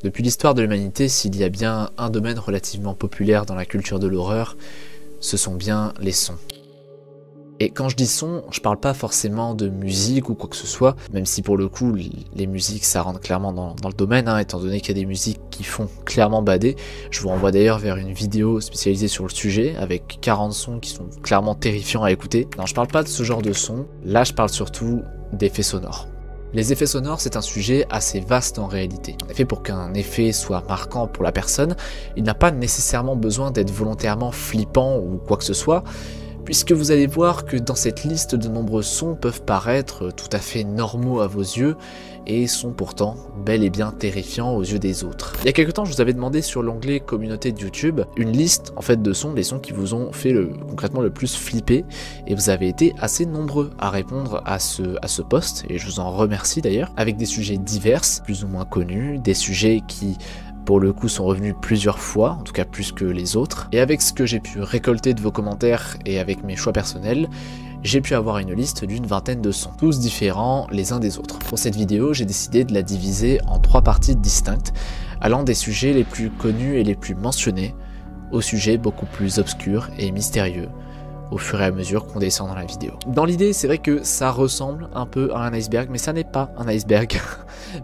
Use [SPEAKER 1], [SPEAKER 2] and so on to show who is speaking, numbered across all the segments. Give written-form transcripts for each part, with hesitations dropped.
[SPEAKER 1] Depuis l'histoire de l'humanité, s'il y a bien un domaine relativement populaire dans la culture de l'horreur, ce sont bien les sons. Et quand je dis son, je parle pas forcément de musique ou quoi que ce soit, même si pour le coup, les musiques ça rentre clairement dans le domaine, étant donné qu'il y a des musiques qui font clairement bader. Je vous renvoie d'ailleurs vers une vidéo spécialisée sur le sujet, avec 40 sons qui sont clairement terrifiants à écouter. Non, je parle pas de ce genre de son, là je parle surtout d'effets sonores. Les effets sonores, c'est un sujet assez vaste en réalité. En effet, pour qu'un effet soit marquant pour la personne, il n'a pas nécessairement besoin d'être volontairement flippant ou quoi que ce soit, puisque vous allez voir que dans cette liste, de nombreux sons peuvent paraître tout à fait normaux à vos yeux, et sont pourtant bel et bien terrifiants aux yeux des autres. Il y a quelques temps, je vous avais demandé sur l'onglet communauté de YouTube une liste en fait de sons, les sons qui vous ont fait concrètement le plus flipper, et vous avez été assez nombreux à répondre à ce post, et je vous en remercie d'ailleurs, avec des sujets divers, plus ou moins connus, des sujets qui pour le coup sont revenus plusieurs fois, en tout cas plus que les autres, et avec ce que j'ai pu récolter de vos commentaires et avec mes choix personnels, j'ai pu avoir une liste d'une vingtaine de sons, tous différents les uns des autres. Pour cette vidéo, j'ai décidé de la diviser en 3 parties distinctes, allant des sujets les plus connus et les plus mentionnés, aux sujets beaucoup plus obscurs et mystérieux, au fur et à mesure qu'on descend dans la vidéo. Dans l'idée, c'est vrai que ça ressemble un peu à un iceberg, mais ça n'est pas un iceberg.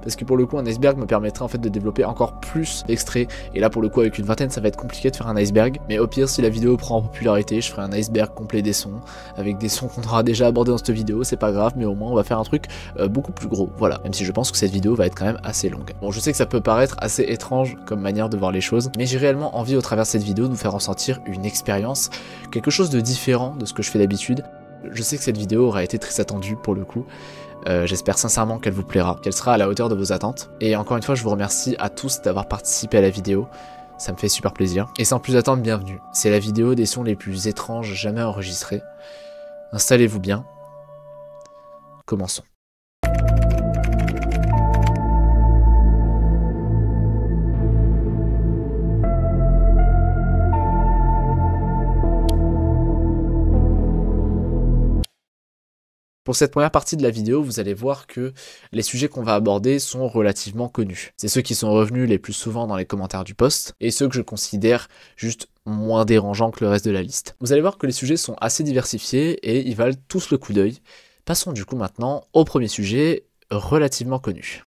[SPEAKER 1] Parce que pour le coup, un iceberg me permettrait en fait de développer encore plus d'extraits. Et là, pour le coup, avec une vingtaine, ça va être compliqué de faire un iceberg. Mais au pire, si la vidéo prend en popularité, je ferai un iceberg complet des sons, avec des sons qu'on aura déjà abordés dans cette vidéo. C'est pas grave, mais au moins, on va faire un truc beaucoup plus gros. Voilà. Même si je pense que cette vidéo va être quand même assez longue. Bon, je sais que ça peut paraître assez étrange comme manière de voir les choses, mais j'ai réellement envie, au travers de cette vidéo, de vous faire ressentir une expérience, quelque chose de différent de ce que je fais d'habitude. Je sais que cette vidéo aura été très attendue pour le coup. J'espère sincèrement qu'elle vous plaira, qu'elle sera à la hauteur de vos attentes. Et encore une fois, je vous remercie à tous d'avoir participé à la vidéo. Ça me fait super plaisir. Et sans plus attendre, bienvenue. C'est la vidéo des sons les plus étranges jamais enregistrés. Installez-vous bien. Commençons. Pour cette première partie de la vidéo, vous allez voir que les sujets qu'on va aborder sont relativement connus. C'est ceux qui sont revenus les plus souvent dans les commentaires du post, et ceux que je considère juste moins dérangeants que le reste de la liste. Vous allez voir que les sujets sont assez diversifiés et ils valent tous le coup d'œil. Passons du coup maintenant au premier sujet relativement connu.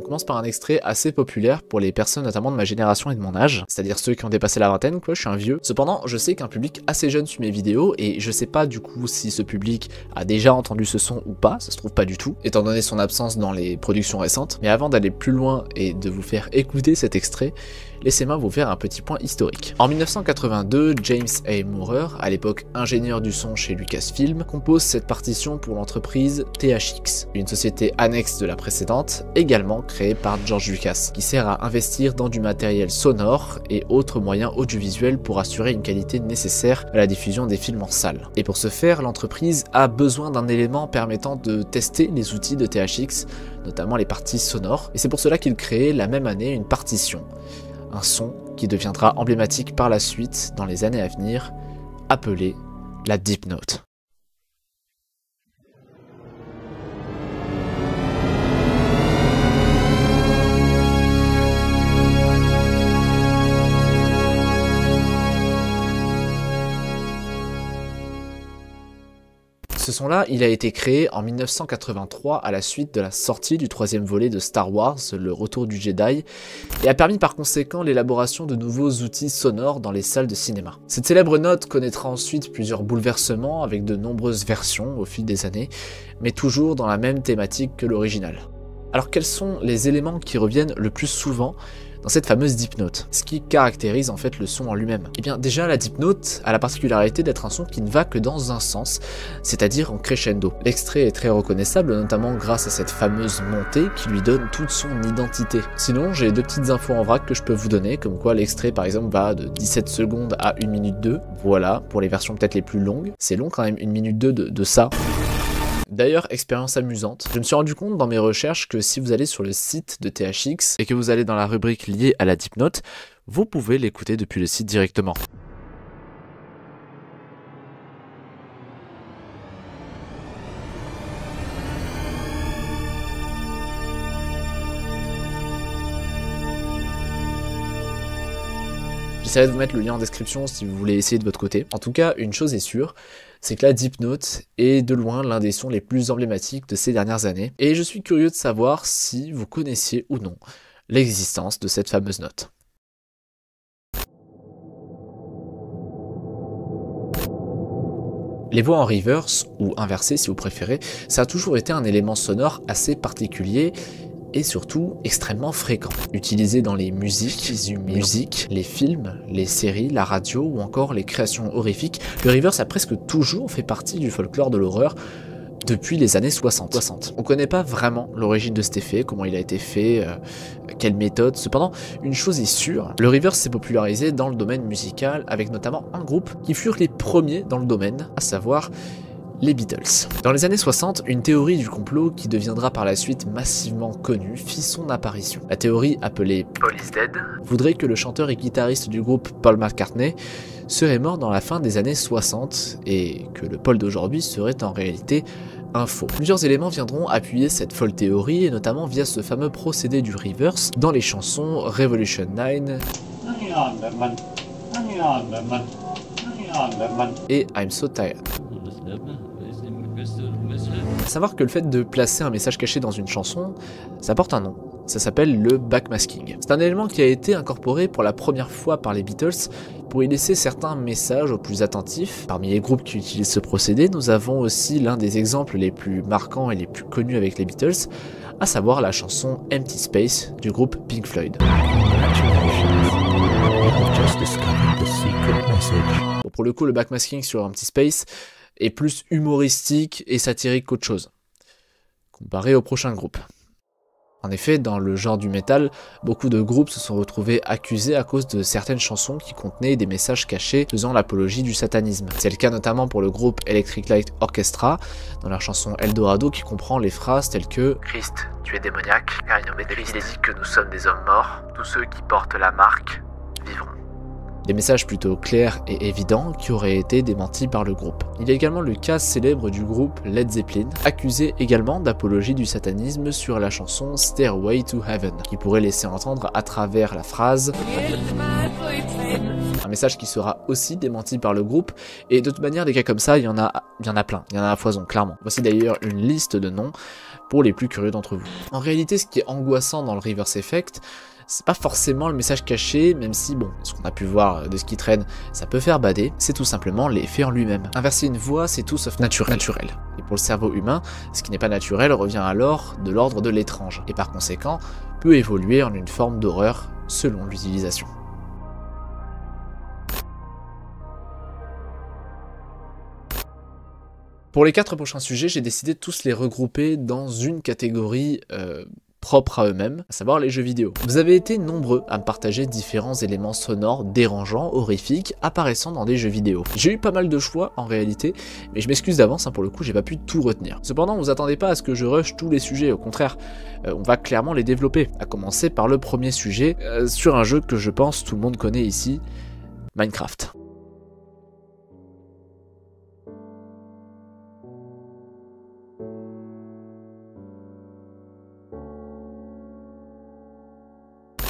[SPEAKER 1] On commence par un extrait assez populaire pour les personnes notamment de ma génération et de mon âge, c'est-à-dire ceux qui ont dépassé la vingtaine, quoi, je suis un vieux. Cependant, je sais qu'un public assez jeune suit mes vidéos et je sais pas du coup si ce public a déjà entendu ce son ou pas, ça se trouve pas du tout, étant donné son absence dans les productions récentes. Mais avant d'aller plus loin et de vous faire écouter cet extrait, laissez-moi vous faire un petit point historique. En 1982, James A. Maurer, à l'époque ingénieur du son chez Lucasfilm, compose cette partition pour l'entreprise THX, une société annexe de la précédente, également créée par George Lucas, qui sert à investir dans du matériel sonore et autres moyens audiovisuels pour assurer une qualité nécessaire à la diffusion des films en salle. Et pour ce faire, l'entreprise a besoin d'un élément permettant de tester les outils de THX, notamment les parties sonores, et c'est pour cela qu'il crée la même année une partition, un son qui deviendra emblématique par la suite dans les années à venir, appelé la Deep Note. Ce son-là, il a été créé en 1983 à la suite de la sortie du 3e volet de Star Wars, Le Retour du Jedi, et a permis par conséquent l'élaboration de nouveaux outils sonores dans les salles de cinéma. Cette célèbre note connaîtra ensuite plusieurs bouleversements avec de nombreuses versions au fil des années, mais toujours dans la même thématique que l'original. Alors quels sont les éléments qui reviennent le plus souvent dans cette fameuse Deep Note? Ce qui caractérise en fait le son en lui-même. Et bien déjà la Deep Note a la particularité d'être un son qui ne va que dans un sens, c'est-à-dire en crescendo. L'extrait est très reconnaissable, notamment grâce à cette fameuse montée qui lui donne toute son identité. Sinon j'ai 2 petites infos en vrac que je peux vous donner, comme quoi l'extrait par exemple va de 17 secondes à 1 minute 2, voilà, pour les versions peut-être les plus longues. C'est long quand même, 1 minute 2 de ça. D'ailleurs, expérience amusante, je me suis rendu compte dans mes recherches que si vous allez sur le site de THX et que vous allez dans la rubrique liée à la Deep Note, vous pouvez l'écouter depuis le site directement. J'essaierai de vous mettre le lien en description si vous voulez essayer de votre côté. En tout cas, une chose est sûre, c'est que la Deep Note est de loin l'un des sons les plus emblématiques de ces dernières années, et je suis curieux de savoir si vous connaissiez ou non l'existence de cette fameuse note. Les voix en reverse, ou inversées si vous préférez, ça a toujours été un élément sonore assez particulier et surtout extrêmement fréquent. Utilisé dans les musiques, les films, les séries, la radio ou encore les créations horrifiques, le reverse a presque toujours fait partie du folklore de l'horreur depuis les années 60. On connaît pas vraiment l'origine de cet effet, comment il a été fait, quelle méthode. Cependant, une chose est sûre, le reverse s'est popularisé dans le domaine musical avec notamment un groupe qui furent les premiers dans le domaine, à savoir les Beatles. Dans les années 60, une théorie du complot qui deviendra par la suite massivement connue fit son apparition. La théorie, appelée Paul is Dead, voudrait que le chanteur et guitariste du groupe Paul McCartney serait mort dans la fin des années 60 et que le Paul d'aujourd'hui serait en réalité un faux. Plusieurs éléments viendront appuyer cette folle théorie et notamment via ce fameux procédé du reverse dans les chansons Revolution 9 et I'm So Tired. Savoir que le fait de placer un message caché dans une chanson, ça porte un nom. Ça s'appelle le backmasking. C'est un élément qui a été incorporé pour la première fois par les Beatles pour y laisser certains messages aux plus attentifs. Parmi les groupes qui utilisent ce procédé, nous avons aussi l'un des exemples les plus marquants et les plus connus avec les Beatles, à savoir la chanson Empty Space du groupe Pink Floyd. Bon, pour le coup, le backmasking sur Empty Space est plus humoristique et satirique qu'autre chose, comparé au prochain groupe. En effet, dans le genre du métal, beaucoup de groupes se sont retrouvés accusés à cause de certaines chansons qui contenaient des messages cachés faisant l'apologie du satanisme. C'est le cas notamment pour le groupe Electric Light Orchestra, dans leur chanson Eldorado qui comprend les phrases telles que « Christ, tu es démoniaque, car il est dit que nous sommes des hommes morts, tous ceux qui portent la marque vivront ». Des messages plutôt clairs et évidents qui auraient été démentis par le groupe. Il y a également le cas célèbre du groupe Led Zeppelin, accusé également d'apologie du satanisme sur la chanson Stairway to Heaven, qui pourrait laisser entendre à travers la phrase un message qui sera aussi démenti par le groupe, et de toute manière des cas comme ça, il y en a plein, il y en a à foison, clairement. Voici d'ailleurs une liste de noms pour les plus curieux d'entre vous. En réalité, ce qui est angoissant dans le reverse effect, c'est pas forcément le message caché, même si, bon, ce qu'on a pu voir de ce qui traîne, ça peut faire bader, c'est tout simplement l'effet en lui-même. Inverser une voix, c'est tout sauf naturel. Et pour le cerveau humain, ce qui n'est pas naturel revient alors de l'ordre de l'étrange, et par conséquent, peut évoluer en une forme d'horreur selon l'utilisation. Pour les 4 prochains sujets, j'ai décidé de tous les regrouper dans une catégorie propres à eux-mêmes, à savoir les jeux vidéo. Vous avez été nombreux à me partager différents éléments sonores dérangeants, horrifiques, apparaissant dans des jeux vidéo. J'ai eu pas mal de choix en réalité, mais je m'excuse d'avance, pour le coup j'ai pas pu tout retenir. Cependant, vous attendez pas à ce que je rush tous les sujets, au contraire, on va clairement les développer, à commencer par le premier sujet, sur un jeu que je pense tout le monde connaît ici, Minecraft.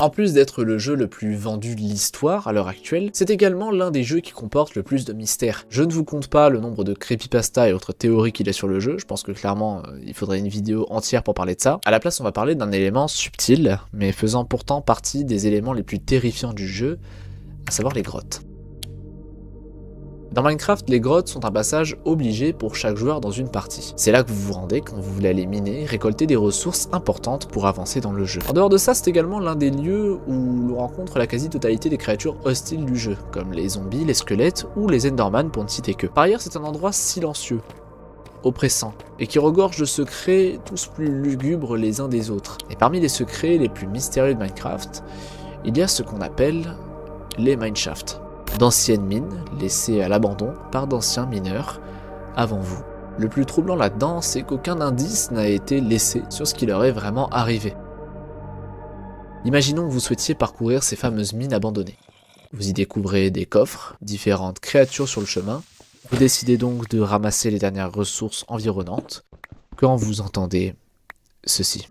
[SPEAKER 1] En plus d'être le jeu le plus vendu de l'histoire à l'heure actuelle, c'est également l'un des jeux qui comporte le plus de mystères. Je ne vous compte pas le nombre de creepypasta et autres théories qu'il y a sur le jeu, je pense que clairement il faudrait une vidéo entière pour parler de ça. À la place, on va parler d'un élément subtil, mais faisant pourtant partie des éléments les plus terrifiants du jeu, à savoir les grottes. Dans Minecraft, les grottes sont un passage obligé pour chaque joueur dans une partie. C'est là que vous vous rendez quand vous voulez aller miner, récolter des ressources importantes pour avancer dans le jeu. En dehors de ça, c'est également l'un des lieux où l'on rencontre la quasi-totalité des créatures hostiles du jeu, comme les zombies, les squelettes ou les Enderman pour ne citer que. Par ailleurs, c'est un endroit silencieux, oppressant, et qui regorge de secrets tous plus lugubres les uns des autres. Et parmi les secrets les plus mystérieux de Minecraft, il y a ce qu'on appelle les mineshafts. D'anciennes mines laissées à l'abandon par d'anciens mineurs avant vous. Le plus troublant là-dedans, c'est qu'aucun indice n'a été laissé sur ce qui leur est vraiment arrivé. Imaginons que vous souhaitiez parcourir ces fameuses mines abandonnées. Vous y découvrez des coffres, différentes créatures sur le chemin. Vous décidez donc de ramasser les dernières ressources environnantes quand vous entendez ceci.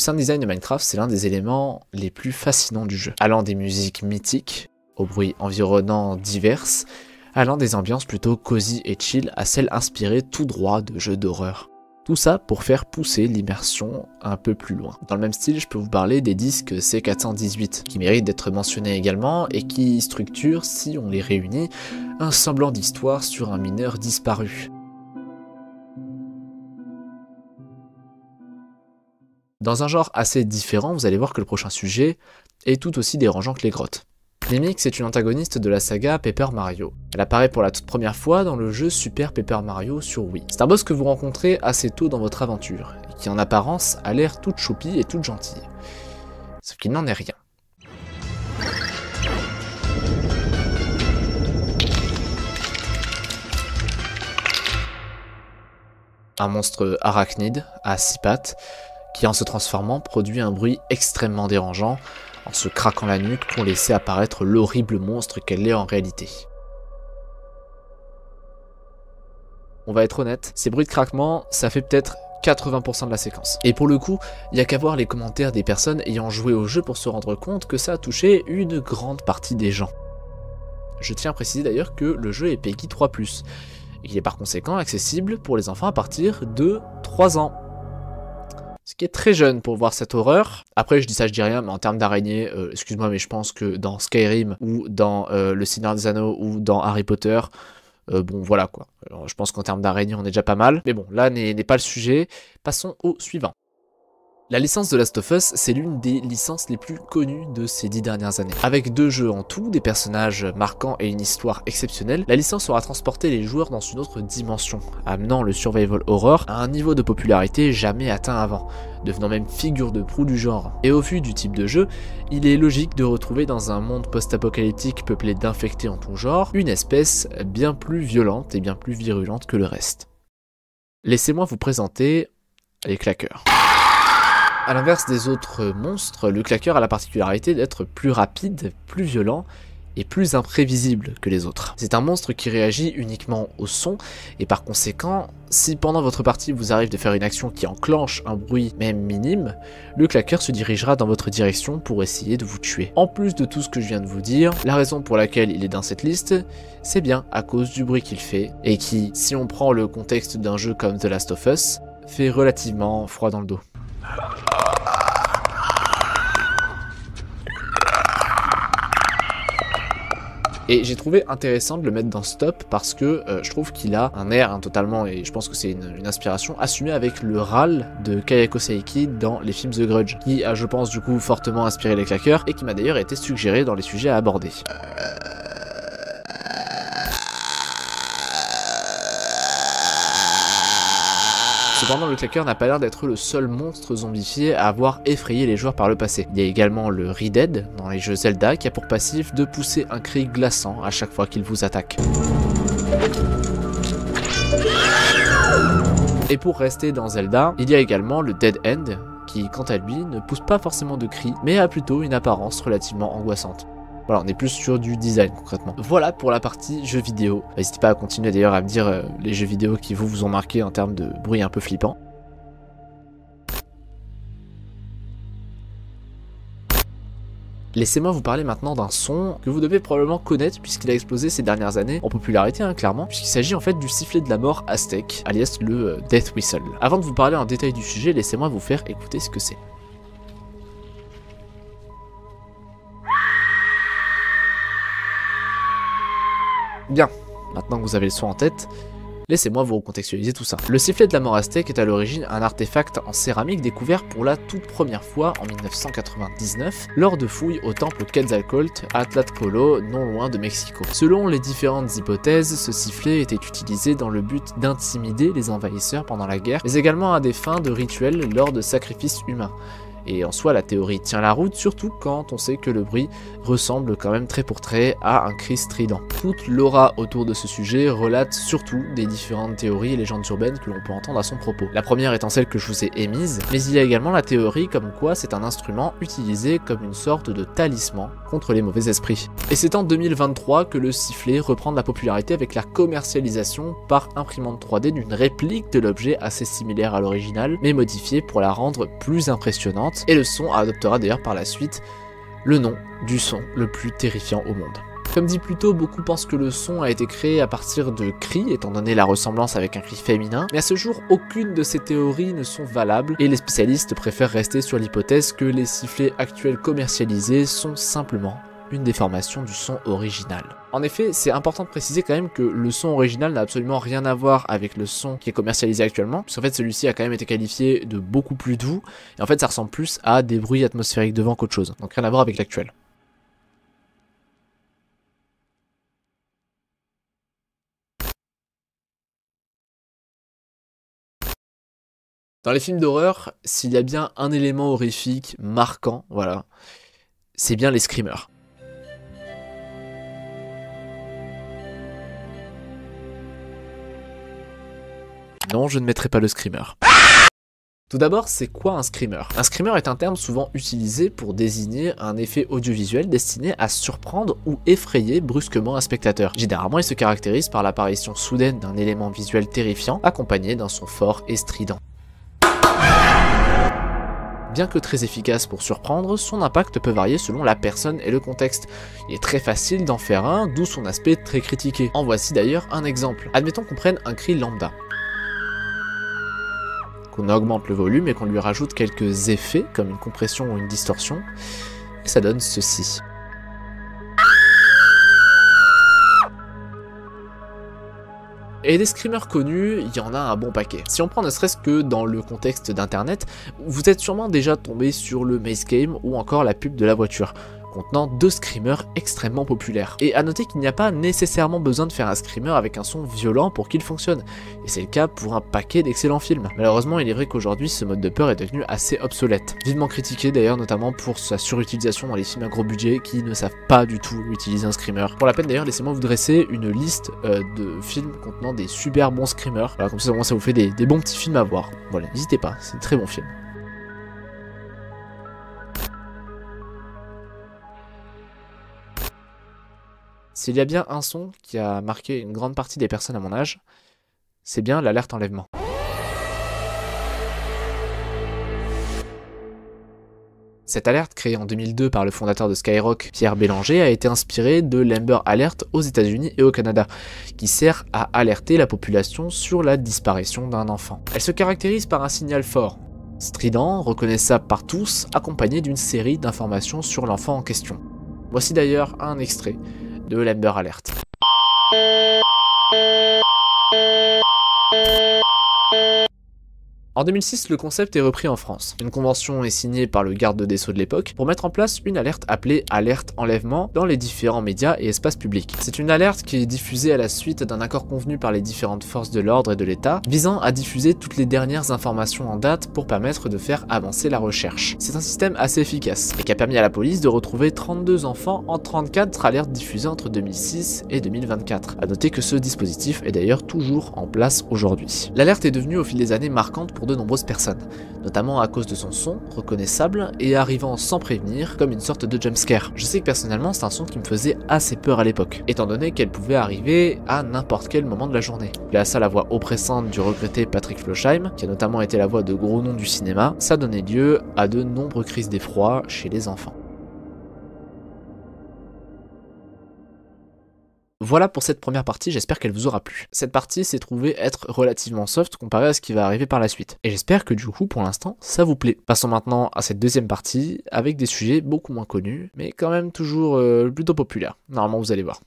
[SPEAKER 1] sound design de Minecraft, c'est l'un des éléments les plus fascinants du jeu, allant des musiques mythiques, aux bruits environnants divers, allant des ambiances plutôt cosy et chill à celles inspirées tout droit de jeux d'horreur. Tout ça pour faire pousser l'immersion un peu plus loin. Dans le même style, je peux vous parler des disques C418, qui méritent d'être mentionnés également et qui structurent, si on les réunit, un semblant d'histoire sur un mineur disparu. Dans un genre assez différent, vous allez voir que le prochain sujet est tout aussi dérangeant que les grottes. Mimix est une antagoniste de la saga Paper Mario. Elle apparaît pour la toute première fois dans le jeu Super Paper Mario sur Wii. C'est un boss que vous rencontrez assez tôt dans votre aventure, et qui en apparence a l'air toute choupie et toute gentille. Sauf qu'il n'en est rien. Un monstre arachnide à 6 pattes, qui en se transformant produit un bruit extrêmement dérangeant, en se craquant la nuque pour laisser apparaître l'horrible monstre qu'elle est en réalité. On va être honnête, ces bruits de craquement, ça fait peut-être 80% de la séquence. Et pour le coup, il n'y a qu'à voir les commentaires des personnes ayant joué au jeu pour se rendre compte que ça a touché une grande partie des gens. Je tiens à préciser d'ailleurs que le jeu est PEGI 3+, et qu'il est par conséquent accessible pour les enfants à partir de 3 ans. Ce qui est très jeune pour voir cette horreur. Après, je dis ça, je dis rien, mais en termes d'araignées, excuse-moi, mais je pense que dans Skyrim, ou dans Le Seigneur des Anneaux, ou dans Harry Potter, bon, voilà quoi. Alors, je pense qu'en termes d'araignées, on est déjà pas mal. Mais bon, là n'est pas le sujet. Passons au suivant. La licence de Last of Us, c'est l'une des licences les plus connues de ces 10 dernières années. Avec 2 jeux en tout, des personnages marquants et une histoire exceptionnelle, la licence aura transporté les joueurs dans une autre dimension, amenant le survival horror à un niveau de popularité jamais atteint avant, devenant même figure de proue du genre. Et au vu du type de jeu, il est logique de retrouver dans un monde post-apocalyptique peuplé d'infectés en tout genre, une espèce bien plus violente et bien plus virulente que le reste. Laissez-moi vous présenter les claqueurs. A l'inverse des autres monstres, le claqueur a la particularité d'être plus rapide, plus violent et plus imprévisible que les autres. C'est un monstre qui réagit uniquement au son et par conséquent, si pendant votre partie vous arrive de faire une action qui enclenche un bruit même minime, le claqueur se dirigera dans votre direction pour essayer de vous tuer. En plus de tout ce que je viens de vous dire, la raison pour laquelle il est dans cette liste, c'est bien à cause du bruit qu'il fait et qui, si on prend le contexte d'un jeu comme The Last of Us, fait relativement froid dans le dos. Et j'ai trouvé intéressant de le mettre dans Stop parce que je trouve qu'il a un air totalement, et je pense que c'est une inspiration assumée avec le râle de Kayako Saeki dans les films The Grudge, qui a je pense du coup fortement inspiré les claqueurs et qui m'a d'ailleurs été suggéré dans les sujets à aborder. Cependant, le claqueur n'a pas l'air d'être le seul monstre zombifié à avoir effrayé les joueurs par le passé. Il y a également le Redead dans les jeux Zelda qui a pour passif de pousser un cri glaçant à chaque fois qu'il vous attaque. Et pour rester dans Zelda, il y a également le Dead End qui, quant à lui, ne pousse pas forcément de cris, mais a plutôt une apparence relativement angoissante. Voilà, on est plus sur du design concrètement. Voilà pour la partie jeux vidéo. N'hésitez pas à continuer d'ailleurs à me dire les jeux vidéo qui vous ont marqué en termes de bruit un peu flippant. Laissez-moi vous parler maintenant d'un son que vous devez probablement connaître puisqu'il a explosé ces dernières années en popularité clairement, puisqu'il s'agit en fait du sifflet de la mort aztèque, alias le Death Whistle. Avant de vous parler en détail du sujet, laissez-moi vous faire écouter ce que c'est. Bien, maintenant que vous avez le son en tête, laissez-moi vous recontextualiser tout ça. Le sifflet de la mort aztèque est à l'origine un artefact en céramique découvert pour la toute première fois en 1999 lors de fouilles au temple Quetzalcoatl à Tlaxcala, non loin de Mexico. Selon les différentes hypothèses, ce sifflet était utilisé dans le but d'intimider les envahisseurs pendant la guerre, mais également à des fins de rituels lors de sacrifices humains. Et en soi, la théorie tient la route, surtout quand on sait que le bruit ressemble quand même trait pour trait à un cri strident. Toute l'aura autour de ce sujet relate surtout des différentes théories et légendes urbaines que l'on peut entendre à son propos. La première étant celle que je vous ai émise, mais il y a également la théorie comme quoi c'est un instrument utilisé comme une sorte de talisman contre les mauvais esprits. Et c'est en 2023 que le sifflet reprend de la popularité avec la commercialisation par imprimante 3D d'une réplique de l'objet assez similaire à l'original, mais modifiée pour la rendre plus impressionnante. Et le son adoptera d'ailleurs par la suite le nom du son le plus terrifiant au monde. Comme dit plus tôt, beaucoup pensent que le son a été créé à partir de cris, étant donné la ressemblance avec un cri féminin, mais à ce jour, aucune de ces théories ne sont valables, et les spécialistes préfèrent rester sur l'hypothèse que les sifflets actuels commercialisés sont simplement une déformation du son original. En effet, c'est important de préciser quand même que le son original n'a absolument rien à voir avec le son qui est commercialisé actuellement, puisqu'en fait celui-ci a quand même été qualifié de beaucoup plus doux, et en fait ça ressemble plus à des bruits atmosphériques de vent qu'autre chose, donc rien à voir avec l'actuel. Dans les films d'horreur, s'il y a bien un élément horrifique marquant, voilà, c'est bien les screamers. Non, je ne mettrai pas le screamer. Tout d'abord, c'est quoi un screamer? Un screamer est un terme souvent utilisé pour désigner un effet audiovisuel destiné à surprendre ou effrayer brusquement un spectateur. Généralement, il se caractérise par l'apparition soudaine d'un élément visuel terrifiant, accompagné d'un son fort et strident. Bien que très efficace pour surprendre, son impact peut varier selon la personne et le contexte. Il est très facile d'en faire un, d'où son aspect très critiqué. En voici d'ailleurs un exemple. Admettons qu'on prenne un cri lambda, qu'on augmente le volume et qu'on lui rajoute quelques effets, comme une compression ou une distorsion, et ça donne ceci. Et des screamers connus, il y en a un bon paquet. Si on prend ne serait-ce que dans le contexte d'internet, vous êtes sûrement déjà tombé sur le Maze Game ou encore la pub de la voiture, contenant deux screamers extrêmement populaires. Et à noter qu'il n'y a pas nécessairement besoin de faire un screamer avec un son violent pour qu'il fonctionne, et c'est le cas pour un paquet d'excellents films. Malheureusement, il est vrai qu'aujourd'hui, ce mode de peur est devenu assez obsolète. Vivement critiqué d'ailleurs, notamment pour sa surutilisation dans les films à gros budget qui ne savent pas du tout utiliser un screamer. Pour la peine d'ailleurs, laissez-moi vous dresser une liste de films contenant des super bons screamers. Voilà, comme ça, au moins, ça vous fait des bons petits films à voir. Voilà, n'hésitez pas, c'est un très bon film. S'il y a bien un son qui a marqué une grande partie des personnes à mon âge, c'est bien l'alerte enlèvement. Cette alerte, créée en 2002 par le fondateur de Skyrock, Pierre Bélanger, a été inspirée de l'Amber Alert aux États-Unis et au Canada, qui sert à alerter la population sur la disparition d'un enfant. Elle se caractérise par un signal fort, strident, reconnaissable par tous, accompagné d'une série d'informations sur l'enfant en question. Voici d'ailleurs un extrait de l'Amber Alert. En 2006, le concept est repris en France. Une convention est signée par le garde des Sceaux de l'époque pour mettre en place une alerte appelée alerte enlèvement dans les différents médias et espaces publics. C'est une alerte qui est diffusée à la suite d'un accord convenu par les différentes forces de l'ordre et de l'État, visant à diffuser toutes les dernières informations en date pour permettre de faire avancer la recherche. C'est un système assez efficace et qui a permis à la police de retrouver 32 enfants en 34 alertes diffusées entre 2006 et 2024. A noter que ce dispositif est d'ailleurs toujours en place aujourd'hui. L'alerte est devenue au fil des années marquante pour de nombreuses personnes, notamment à cause de son son, reconnaissable et arrivant sans prévenir, comme une sorte de jumpscare. Je sais que personnellement c'est un son qui me faisait assez peur à l'époque, étant donné qu'elle pouvait arriver à n'importe quel moment de la journée. Place à la voix oppressante du regretté Patrick Floc'hjem, qui a notamment été la voix de gros noms du cinéma, ça donnait lieu à de nombreuses crises d'effroi chez les enfants. Voilà pour cette première partie, j'espère qu'elle vous aura plu. Cette partie s'est trouvée être relativement soft comparée à ce qui va arriver par la suite. Et j'espère que du coup, pour l'instant, ça vous plaît. Passons maintenant à cette deuxième partie, avec des sujets beaucoup moins connus, mais quand même toujours plutôt populaires. Normalement, vous allez voir.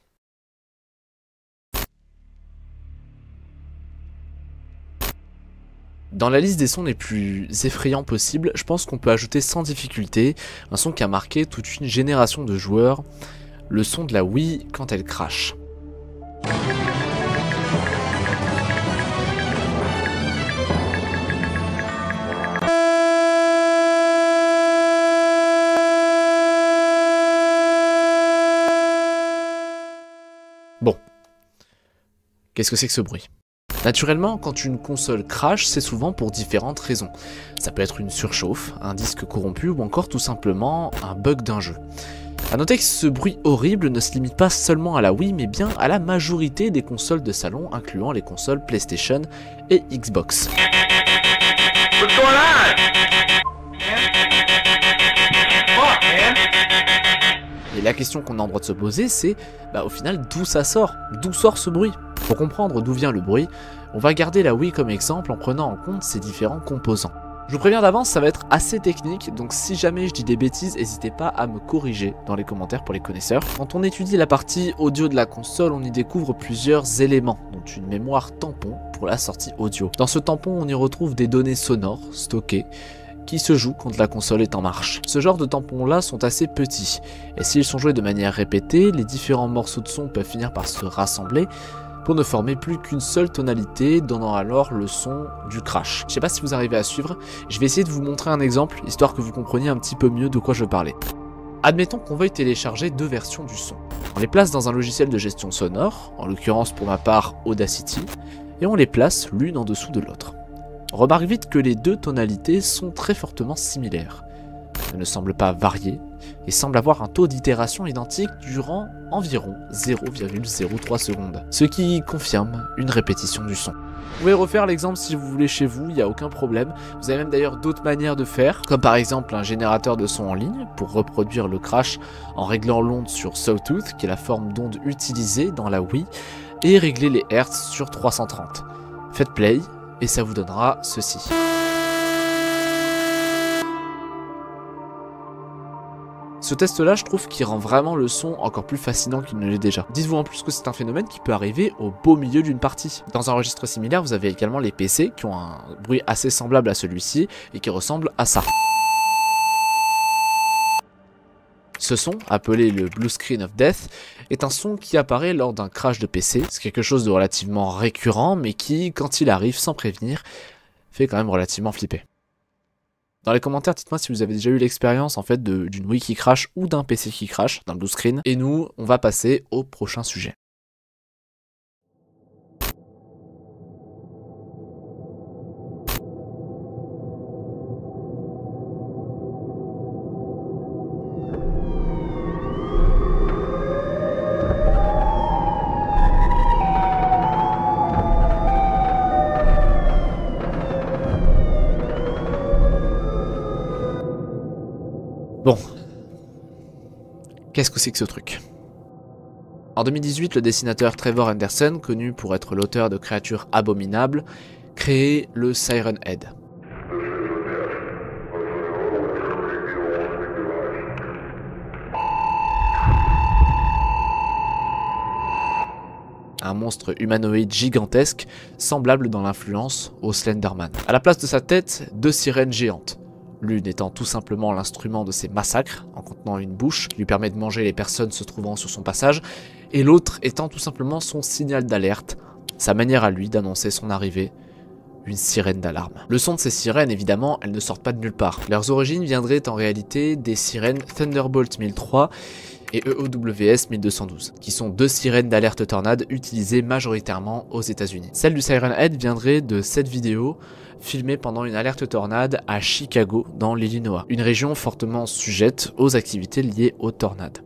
[SPEAKER 1] Dans la liste des sons les plus effrayants possibles, je pense qu'on peut ajouter sans difficulté un son qui a marqué toute une génération de joueurs, le son de la Wii quand elle crache. Bon, qu'est-ce que c'est que ce bruit? Naturellement, quand une console crache, c'est souvent pour différentes raisons. Ça peut être une surchauffe, un disque corrompu ou encore tout simplement un bug d'un jeu. A noter que ce bruit horrible ne se limite pas seulement à la Wii, mais bien à la majorité des consoles de salon, incluant les consoles PlayStation et Xbox.
[SPEAKER 2] What's going on?
[SPEAKER 1] Et la question qu'on a en droit de se poser, c'est, au final, d'où ça sort? D'où sort ce bruit? Pour comprendre d'où vient le bruit, on va garder la Wii comme exemple en prenant en compte ses différents composants. Je vous préviens d'avance, ça va être assez technique, donc si jamais je dis des bêtises, n'hésitez pas à me corriger dans les commentaires pour les connaisseurs. Quand on étudie la partie audio de la console, on y découvre plusieurs éléments, dont une mémoire tampon pour la sortie audio. Dans ce tampon, on y retrouve des données sonores stockées, qui se jouent quand la console est en marche. Ce genre de tampons là sont assez petits, et s'ils sont joués de manière répétée, les différents morceaux de son peuvent finir par se rassembler pour ne former plus qu'une seule tonalité, donnant alors le son du crash. Je sais pas si vous arrivez à suivre, je vais essayer de vous montrer un exemple, histoire que vous compreniez un petit peu mieux de quoi je parlais. Admettons qu'on veuille télécharger deux versions du son. On les place dans un logiciel de gestion sonore, en l'occurrence pour ma part Audacity, et on les place l'une en dessous de l'autre. Remarque vite que les deux tonalités sont très fortement similaires. Elles ne semblent pas varier et semblent avoir un taux d'itération identique durant environ 0,03 secondes, ce qui confirme une répétition du son. Vous pouvez refaire l'exemple si vous voulez chez vous, il n'y a aucun problème. Vous avez même d'ailleurs d'autres manières de faire, comme par exemple un générateur de son en ligne pour reproduire le crash en réglant l'onde sur Sawtooth, qui est la forme d'onde utilisée dans la Wii, et régler les hertz sur 330. Faites play et ça vous donnera ceci. Ce test-là, je trouve qu'il rend vraiment le son encore plus fascinant qu'il ne l'est déjà. Dites-vous en plus que c'est un phénomène qui peut arriver au beau milieu d'une partie. Dans un registre similaire, vous avez également les PC qui ont un bruit assez semblable à celui-ci et qui ressemble à ça. Ce son, appelé le Blue Screen of Death, est un son qui apparaît lors d'un crash de PC. C'est quelque chose de relativement récurrent, mais qui, quand il arrive sans prévenir, fait quand même relativement flipper. Dans les commentaires, dites-moi si vous avez déjà eu l'expérience en fait d'une Wii qui crash ou d'un PC qui crash, d'un blue screen. Et nous, on va passer au prochain sujet. Bon, qu'est-ce que c'est que ce truc? En 2018, le dessinateur Trevor Henderson, connu pour être l'auteur de Créatures Abominables, créait le Siren Head. Un monstre humanoïde gigantesque, semblable dans l'influence au Slenderman. À la place de sa tête, deux sirènes géantes. L'une étant tout simplement l'instrument de ses massacres, en contenant une bouche qui lui permet de manger les personnes se trouvant sur son passage, et l'autre étant tout simplement son signal d'alerte, sa manière à lui d'annoncer son arrivée, une sirène d'alarme. Le son de ces sirènes, évidemment, elles ne sortent pas de nulle part. Leurs origines viendraient en réalité des sirènes Thunderbolt 1003 et EOWS 1212, qui sont deux sirènes d'alerte tornade utilisées majoritairement aux États-Unis. Celle du Siren Head viendrait de cette vidéo filmée pendant une alerte tornade à Chicago, dans l'Illinois, une région fortement sujette aux activités liées aux tornades.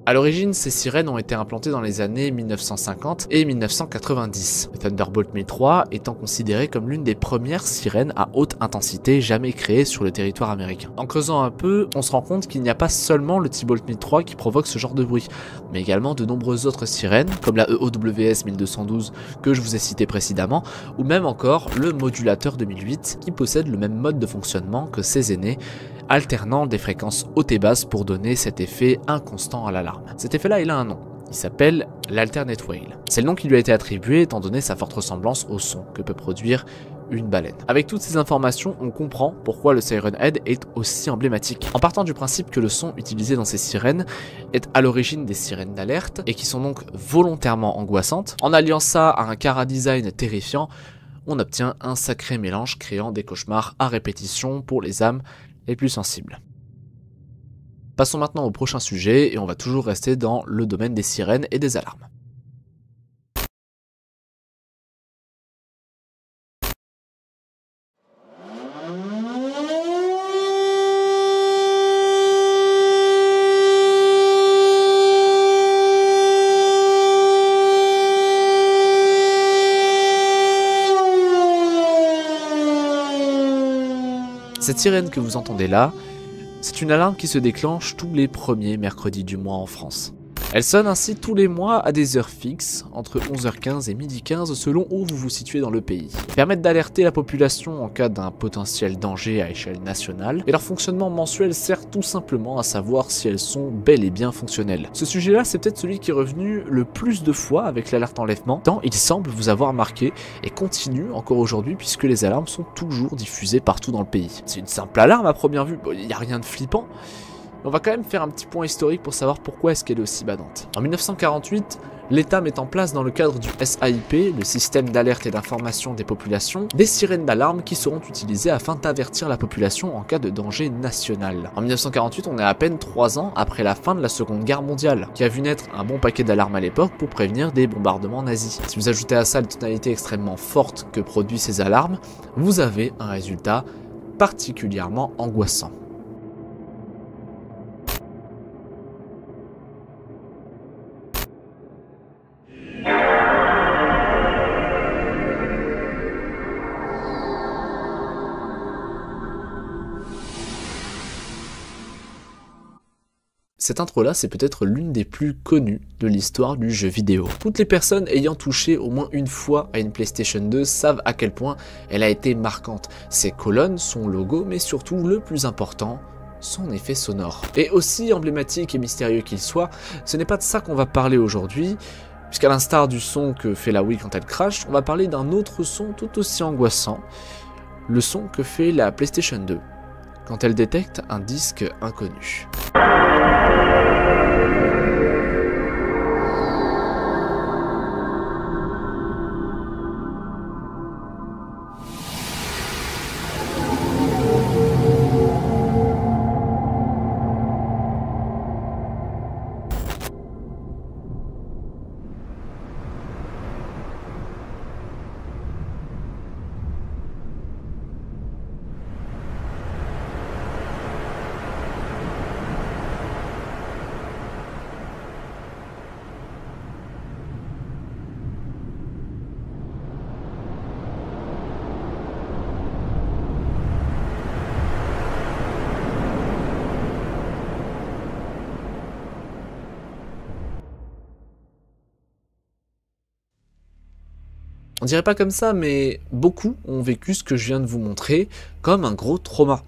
[SPEAKER 1] A l'origine, ces sirènes ont été implantées dans les années 1950 et 1990, le Thunderbolt 1003 étant considéré comme l'une des premières sirènes à haute intensité jamais créées sur le territoire américain. En creusant un peu, on se rend compte qu'il n'y a pas seulement le T-Bolt 1003 qui provoque ce genre de bruit, mais également de nombreuses autres sirènes, comme la EOWS 1212 que je vous ai cité précédemment, ou même encore le modulateur 2008 qui possède le même mode de fonctionnement que ses aînés, alternant des fréquences hautes et basses pour donner cet effet inconstant à l'alarme. Cet effet-là, il a un nom. Il s'appelle l'Alternate Wail. C'est le nom qui lui a été attribué étant donné sa forte ressemblance au son que peut produire une baleine. Avec toutes ces informations, on comprend pourquoi le Siren Head est aussi emblématique. En partant du principe que le son utilisé dans ces sirènes est à l'origine des sirènes d'alerte et qui sont donc volontairement angoissantes, en alliant ça à un chara-design terrifiant, on obtient un sacré mélange créant des cauchemars à répétition pour les âmes les plus sensibles. Passons maintenant au prochain sujet et on va toujours rester dans le domaine des sirènes et des alarmes. Cette sirène que vous entendez là, c'est une alarme qui se déclenche tous les premiers mercredis du mois en France. Elle sonne ainsi tous les mois à des heures fixes, entre 11h15 et 12h15 selon où vous vous situez dans le pays. Elles permettent d'alerter la population en cas d'un potentiel danger à échelle nationale, et leur fonctionnement mensuel sert tout simplement à savoir si elles sont bel et bien fonctionnelles. Ce sujet-là, c'est peut-être celui qui est revenu le plus de fois avec l'alerte enlèvement, tant il semble vous avoir marqué et continue encore aujourd'hui puisque les alarmes sont toujours diffusées partout dans le pays. C'est une simple alarme à première vue, il n'y a rien de flippant. On va quand même faire un petit point historique pour savoir pourquoi est-ce qu'elle est aussi badante. En 1948, l'État met en place dans le cadre du SAIP, le système d'alerte et d'information des populations, des sirènes d'alarme qui seront utilisées afin d'avertir la population en cas de danger national. En 1948, on est à peine 3 ans après la fin de la Seconde Guerre mondiale, qui a vu naître un bon paquet d'alarmes à l'époque pour prévenir des bombardements nazis. Si vous ajoutez à ça les tonalités extrêmement fortes que produisent ces alarmes, vous avez un résultat particulièrement angoissant. Cette intro-là, c'est peut-être l'une des plus connues de l'histoire du jeu vidéo. Toutes les personnes ayant touché au moins une fois à une PlayStation 2 savent à quel point elle a été marquante. Ses colonnes, son logo, mais surtout le plus important, son effet sonore. Et aussi emblématique et mystérieux qu'il soit, ce n'est pas de ça qu'on va parler aujourd'hui, puisqu'à l'instar du son que fait la Wii quand elle crache, on va parler d'un autre son tout aussi angoissant, le son que fait la PlayStation 2, quand elle détecte un disque inconnu. On dirait pas comme ça, mais beaucoup ont vécu ce que je viens de vous montrer comme un gros trauma.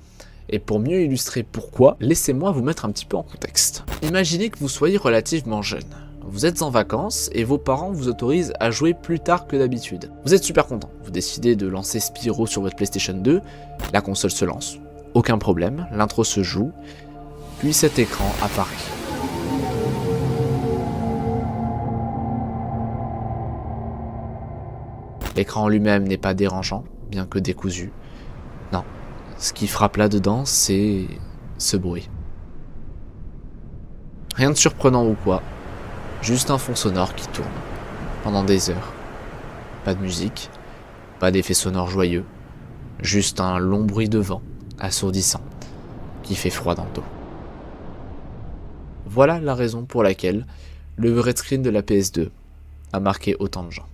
[SPEAKER 1] Et pour mieux illustrer pourquoi, laissez-moi vous mettre un petit peu en contexte. Imaginez que vous soyez relativement jeune. Vous êtes en vacances et vos parents vous autorisent à jouer plus tard que d'habitude. Vous êtes super content, vous décidez de lancer Spyro sur votre PlayStation 2, la console se lance. Aucun problème, l'intro se joue, puis cet écran apparaît. L'écran en lui-même n'est pas dérangeant, bien que décousu. Non, ce qui frappe là-dedans, c'est ce bruit. Rien de surprenant ou quoi, juste un fond sonore qui tourne, pendant des heures. Pas de musique, pas d'effet sonore joyeux, juste un long bruit de vent, assourdissant, qui fait froid dans le dos. Voilà la raison pour laquelle le red screen de la PS2 a marqué autant de gens.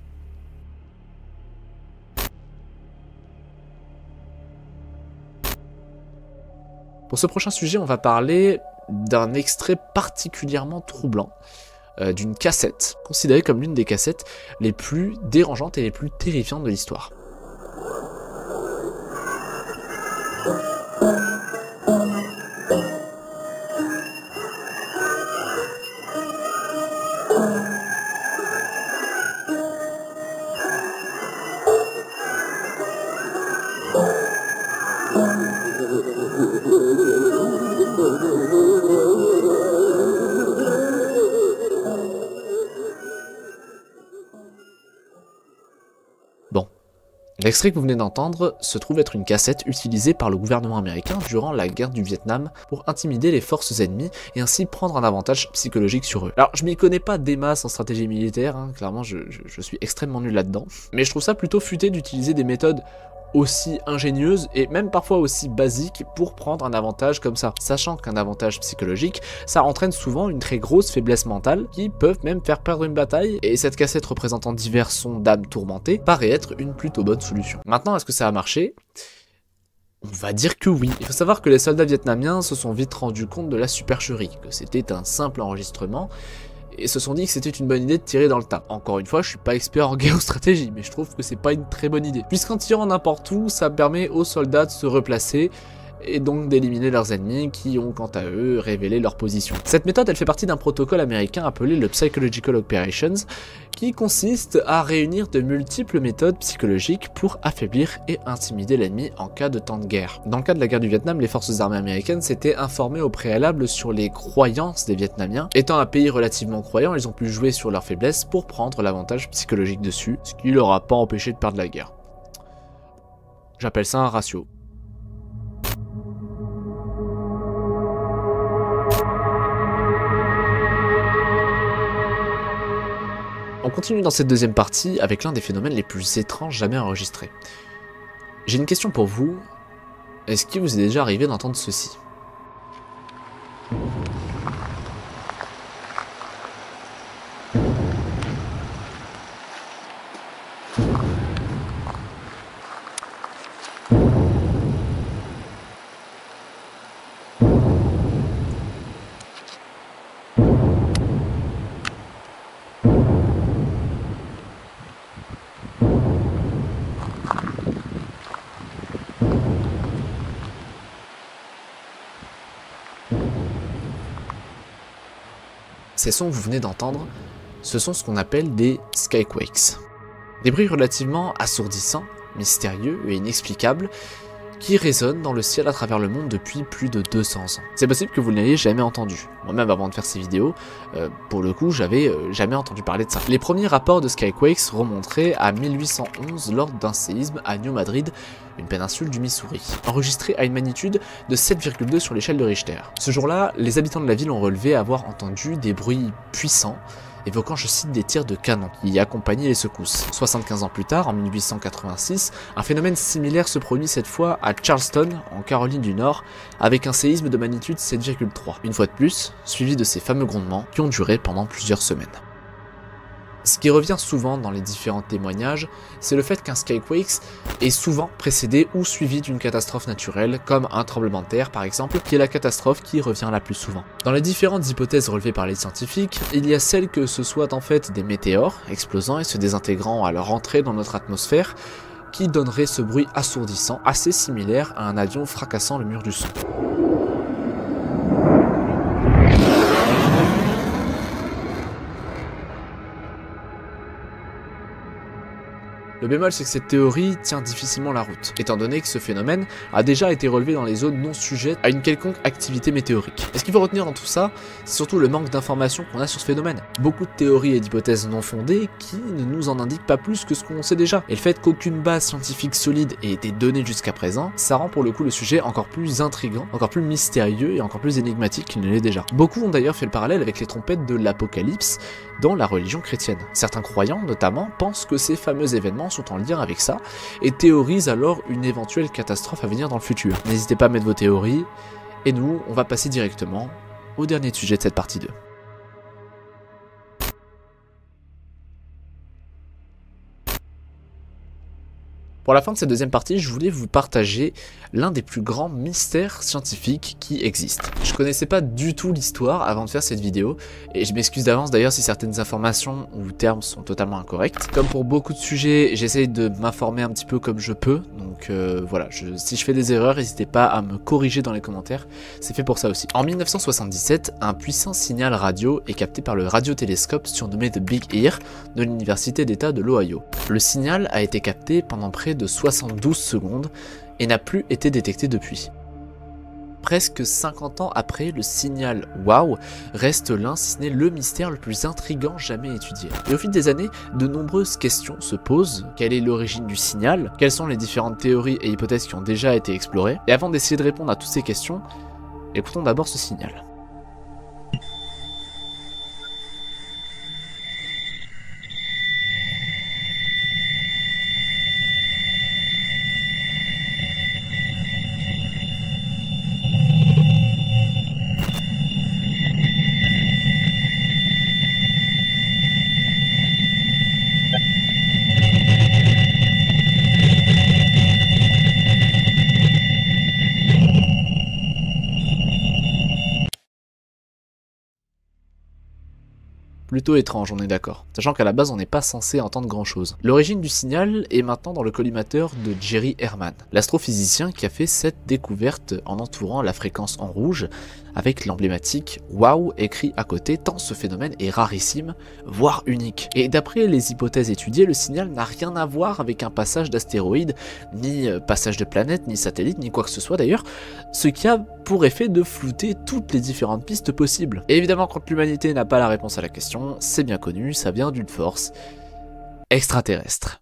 [SPEAKER 1] Pour ce prochain sujet, on va parler d'un extrait particulièrement troublant, d'une cassette, considérée comme l'une des cassettes les plus dérangeantes et les plus terrifiantes de l'histoire. L'extrait que vous venez d'entendre se trouve être une cassette utilisée par le gouvernement américain durant la guerre du Vietnam pour intimider les forces ennemies et ainsi prendre un avantage psychologique sur eux. Alors je m'y connais pas des masses en stratégie militaire, hein, clairement je suis extrêmement nul là-dedans, mais je trouve ça plutôt futé d'utiliser des méthodes aussi ingénieuse et même parfois aussi basique pour prendre un avantage comme ça, sachant qu'un avantage psychologique, ça entraîne souvent une très grosse faiblesse mentale qui peuvent même faire perdre une bataille, et cette cassette représentant divers sons d'âmes tourmentées paraît être une plutôt bonne solution. Maintenant, est-ce que ça a marché ? On va dire que oui. Il faut savoir que les soldats vietnamiens se sont vite rendus compte de la supercherie, que c'était un simple enregistrement, et se sont dit que c'était une bonne idée de tirer dans le tas. Encore une fois, je suis pas expert en géostratégie, mais je trouve que c'est pas une très bonne idée. Puisqu'en tirant n'importe où, ça permet aux soldats de se replacer, et donc d'éliminer leurs ennemis qui ont quant à eux révélé leur position. Cette méthode, elle fait partie d'un protocole américain appelé le Psychological Operations, qui consiste à réunir de multiples méthodes psychologiques pour affaiblir et intimider l'ennemi en cas de temps de guerre. Dans le cas de la guerre du Vietnam, les forces armées américaines s'étaient informées au préalable sur les croyances des Vietnamiens. Étant un pays relativement croyant, ils ont pu jouer sur leurs faiblesses pour prendre l'avantage psychologique dessus, ce qui leur a pas empêché de perdre la guerre. J'appelle ça un ratio. On continue dans cette deuxième partie avec l'un des phénomènes les plus étranges jamais enregistrés. J'ai une question pour vous. Est-ce qu'il vous est déjà arrivé d'entendre ceci ? Ces sons que vous venez d'entendre, ce sont ce qu'on appelle des skyquakes. Des bruits relativement assourdissants, mystérieux et inexplicables, qui résonnent dans le ciel à travers le monde depuis plus de 200 ans. C'est possible que vous ne l'ayez jamais entendu. Moi-même, avant de faire ces vidéos, pour le coup, j'avais jamais entendu parler de ça. Les premiers rapports de skyquakes remonteraient à 1811 lors d'un séisme à New Madrid, une péninsule du Missouri, enregistré à une magnitude de 7,2 sur l'échelle de Richter. Ce jour-là, les habitants de la ville ont relevé avoir entendu des bruits puissants, évoquant, je cite, des tirs de canon qui accompagnaient les secousses. 75 ans plus tard, en 1886, un phénomène similaire se produit cette fois à Charleston, en Caroline du Nord, avec un séisme de magnitude 7,3. Une fois de plus, suivi de ces fameux grondements qui ont duré pendant plusieurs semaines. Ce qui revient souvent dans les différents témoignages, c'est le fait qu'un skyquake est souvent précédé ou suivi d'une catastrophe naturelle, comme un tremblement de terre par exemple, qui est la catastrophe qui revient la plus souvent. Dans les différentes hypothèses relevées par les scientifiques, il y a celle que ce soit en fait des météores explosant et se désintégrant à leur entrée dans notre atmosphère, qui donnerait ce bruit assourdissant, assez similaire à un avion fracassant le mur du son. Le bémol, c'est que cette théorie tient difficilement la route, étant donné que ce phénomène a déjà été relevé dans les zones non sujettes à une quelconque activité météorique. Et ce qu'il faut retenir dans tout ça, c'est surtout le manque d'informations qu'on a sur ce phénomène. Beaucoup de théories et d'hypothèses non fondées qui ne nous en indiquent pas plus que ce qu'on sait déjà. Et le fait qu'aucune base scientifique solide ait été donnée jusqu'à présent, ça rend pour le coup le sujet encore plus intriguant, encore plus mystérieux et encore plus énigmatique qu'il ne l'est déjà. Beaucoup ont d'ailleurs fait le parallèle avec les trompettes de l'Apocalypse dans la religion chrétienne. Certains croyants, notamment, pensent que ces fameux événements sont en lien avec ça, et théorisent alors une éventuelle catastrophe à venir dans le futur. N'hésitez pas à mettre vos théories, et nous, on va passer directement au dernier sujet de cette partie 2. Pour la fin de cette deuxième partie, je voulais vous partager l'un des plus grands mystères scientifiques qui existent. Je connaissais pas du tout l'histoire avant de faire cette vidéo, et je m'excuse d'avance d'ailleurs si certaines informations ou termes sont totalement incorrects. Comme pour beaucoup de sujets, j'essaye de m'informer un petit peu comme je peux, donc voilà, si je fais des erreurs, n'hésitez pas à me corriger dans les commentaires, c'est fait pour ça aussi. En 1977, un puissant signal radio est capté par le radiotélescope surnommé The Big Ear de l'université d'État de l'Ohio. Le signal a été capté pendant près de 72 secondes et n'a plus été détecté depuis. Presque 50 ans après, le signal WOW reste l'un, si ce n'est le mystère le plus intriguant jamais étudié. Et au fil des années, de nombreuses questions se posent. Quelle est l'origine du signal? Quelles sont les différentes théories et hypothèses qui ont déjà été explorées? Et avant d'essayer de répondre à toutes ces questions, écoutons d'abord ce signal. Plutôt étrange, on est d'accord, sachant qu'à la base on n'est pas censé entendre grand chose. L'origine du signal est maintenant dans le collimateur de Jerry Herman, l'astrophysicien qui a fait cette découverte en entourant la fréquence en rouge avec l'emblématique WOW écrit à côté, tant ce phénomène est rarissime, voire unique. Et d'après les hypothèses étudiées, le signal n'a rien à voir avec un passage d'astéroïdes, ni passage de planètes, ni satellites, ni quoi que ce soit d'ailleurs, ce qui a pour effet de flouter toutes les différentes pistes possibles. Et évidemment, quand l'humanité n'a pas la réponse à la question, c'est bien connu, ça vient d'une force extraterrestre.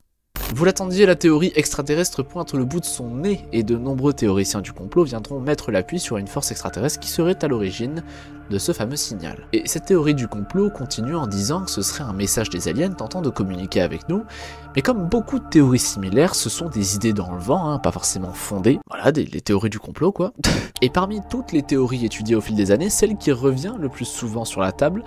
[SPEAKER 1] Vous l'attendiez, la théorie extraterrestre pointe le bout de son nez et de nombreux théoriciens du complot viendront mettre l'appui sur une force extraterrestre qui serait à l'origine de ce fameux signal. Et cette théorie du complot continue en disant que ce serait un message des aliens tentant de communiquer avec nous, mais comme beaucoup de théories similaires, ce sont des idées dans le vent, hein, pas forcément fondées, voilà, les théories du complot quoi. Et parmi toutes les théories étudiées au fil des années, celle qui revient le plus souvent sur la table,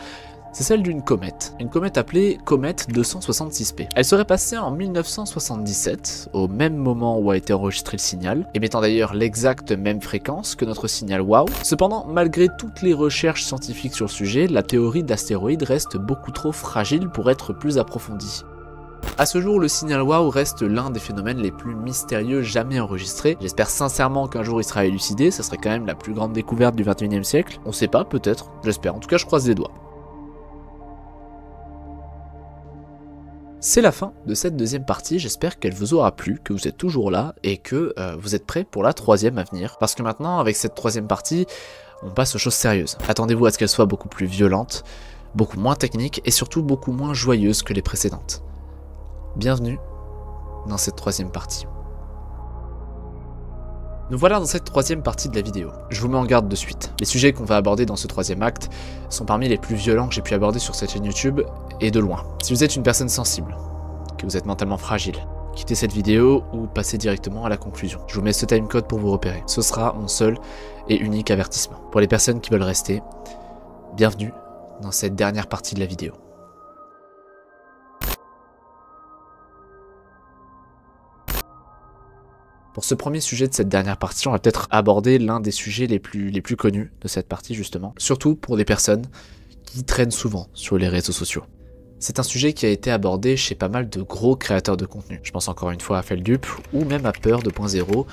[SPEAKER 1] c'est celle d'une comète. Une comète appelée comète 266P. Elle serait passée en 1977, au même moment où a été enregistré le signal, émettant d'ailleurs l'exacte même fréquence que notre signal WOW. Cependant, malgré toutes les recherches scientifiques sur le sujet, la théorie d'astéroïdes reste beaucoup trop fragile pour être plus approfondie. À ce jour, le signal WOW reste l'un des phénomènes les plus mystérieux jamais enregistrés. J'espère sincèrement qu'un jour il sera élucidé, ça serait quand même la plus grande découverte du 21e siècle. On sait pas, peut-être, j'espère, en tout cas je croise les doigts. C'est la fin de cette deuxième partie, j'espère qu'elle vous aura plu, que vous êtes toujours là et que vous êtes prêts pour la troisième à venir. Parce que maintenant, avec cette troisième partie, on passe aux choses sérieuses. Attendez-vous à ce qu'elle soit beaucoup plus violente, beaucoup moins technique et surtout beaucoup moins joyeuse que les précédentes. Bienvenue dans cette troisième partie. Nous voilà dans cette troisième partie de la vidéo. Je vous mets en garde de suite. Les sujets qu'on va aborder dans ce troisième acte sont parmi les plus violents que j'ai pu aborder sur cette chaîne YouTube, et de loin. Si vous êtes une personne sensible, que vous êtes mentalement fragile, quittez cette vidéo ou passez directement à la conclusion. Je vous mets ce timecode pour vous repérer. Ce sera mon seul et unique avertissement. Pour les personnes qui veulent rester, bienvenue dans cette dernière partie de la vidéo. Pour ce premier sujet de cette dernière partie, on va peut-être aborder l'un des sujets les plus connus de cette partie justement, surtout pour des personnes qui traînent souvent sur les réseaux sociaux. C'est un sujet qui a été abordé chez pas mal de gros créateurs de contenu. Je pense encore une fois à Feldup ou même à Peur 2.0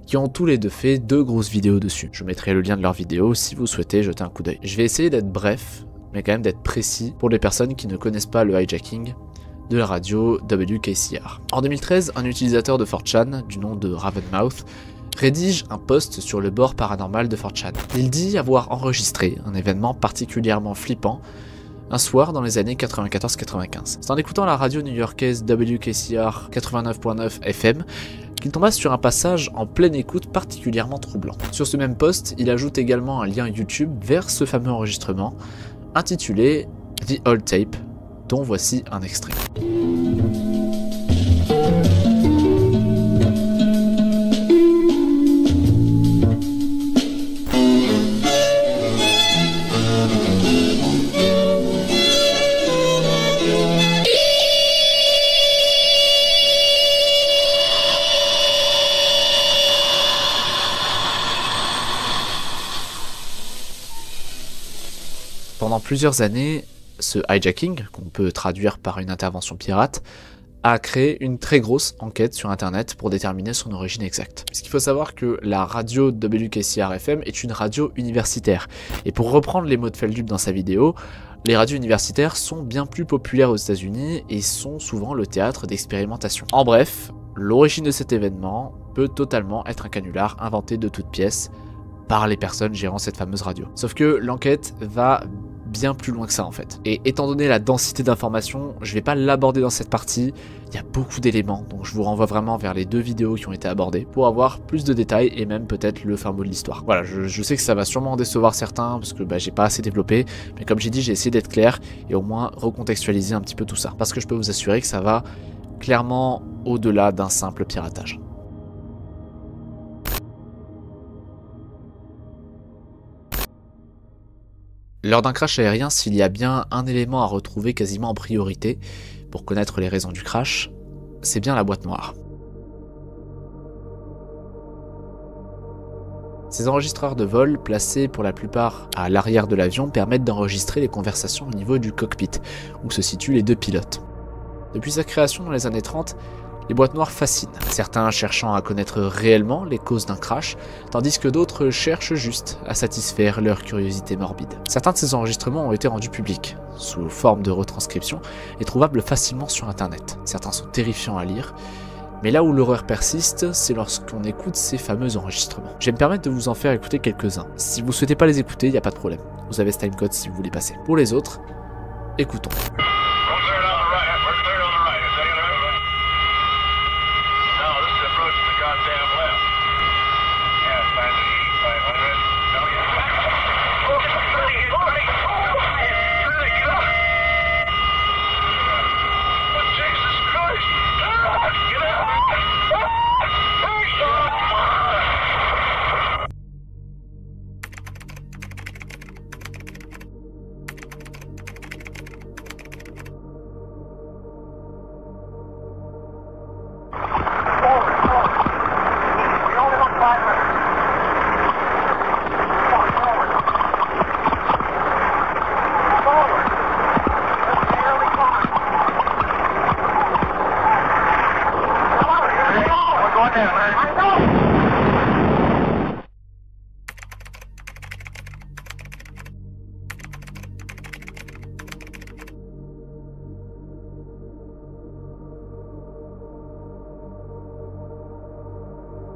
[SPEAKER 1] qui ont tous les deux fait 2 grosses vidéos dessus. Je mettrai le lien de leurs vidéos si vous souhaitez jeter un coup d'œil. Je vais essayer d'être bref, mais quand même d'être précis pour les personnes qui ne connaissent pas le hijacking de la radio WKCR. En 2013, un utilisateur de 4chan du nom de Ravenmouth rédige un post sur le bord paranormal de 4chan. Il dit avoir enregistré un événement particulièrement flippant un soir dans les années 94-95. C'est en écoutant la radio new-yorkaise WKCR 89.9 FM qu'il tomba sur un passage en pleine écoute particulièrement troublant. Sur ce même post, il ajoute également un lien YouTube vers ce fameux enregistrement intitulé The Old Tape, dont voici un extrait. Pendant plusieurs années, ce hijacking, qu'on peut traduire par une intervention pirate, a créé une très grosse enquête sur internet pour déterminer son origine exacte. Parce qu'il faut savoir que la radio WKCR-FM est une radio universitaire. Et pour reprendre les mots de Feldup dans sa vidéo, les radios universitaires sont bien plus populaires aux États-Unis et sont souvent le théâtre d'expérimentation. En bref, l'origine de cet événement peut totalement être un canular inventé de toutes pièces par les personnes gérant cette fameuse radio. Sauf que l'enquête va bien plus loin que ça en fait. Et étant donné la densité d'informations, je vais pas l'aborder dans cette partie, il y a beaucoup d'éléments, donc je vous renvoie vraiment vers les 2 vidéos qui ont été abordées pour avoir plus de détails et même peut-être le fin mot de l'histoire. Voilà, je sais que ça va sûrement décevoir certains parce que j'ai pas assez développé, mais comme j'ai dit, j'ai essayé d'être clair et au moins recontextualiser un petit peu tout ça. Parce que je peux vous assurer que ça va clairement au-delà d'un simple piratage. Lors d'un crash aérien, s'il y a bien un élément à retrouver quasiment en priorité pour connaître les raisons du crash, c'est bien la boîte noire. Ces enregistreurs de vol, placés pour la plupart à l'arrière de l'avion, permettent d'enregistrer les conversations au niveau du cockpit, où se situent les 2 pilotes. Depuis sa création dans les années 30, les boîtes noires fascinent, certains cherchant à connaître réellement les causes d'un crash, tandis que d'autres cherchent juste à satisfaire leur curiosité morbide. Certains de ces enregistrements ont été rendus publics, sous forme de retranscription, et trouvables facilement sur internet. Certains sont terrifiants à lire, mais là où l'horreur persiste, c'est lorsqu'on écoute ces fameux enregistrements. Je vais me permettre de vous en faire écouter quelques-uns. Si vous souhaitez pas les écouter, il n'y a pas de problème. Vous avez ce timecode si vous voulez passer. Pour les autres, écoutons.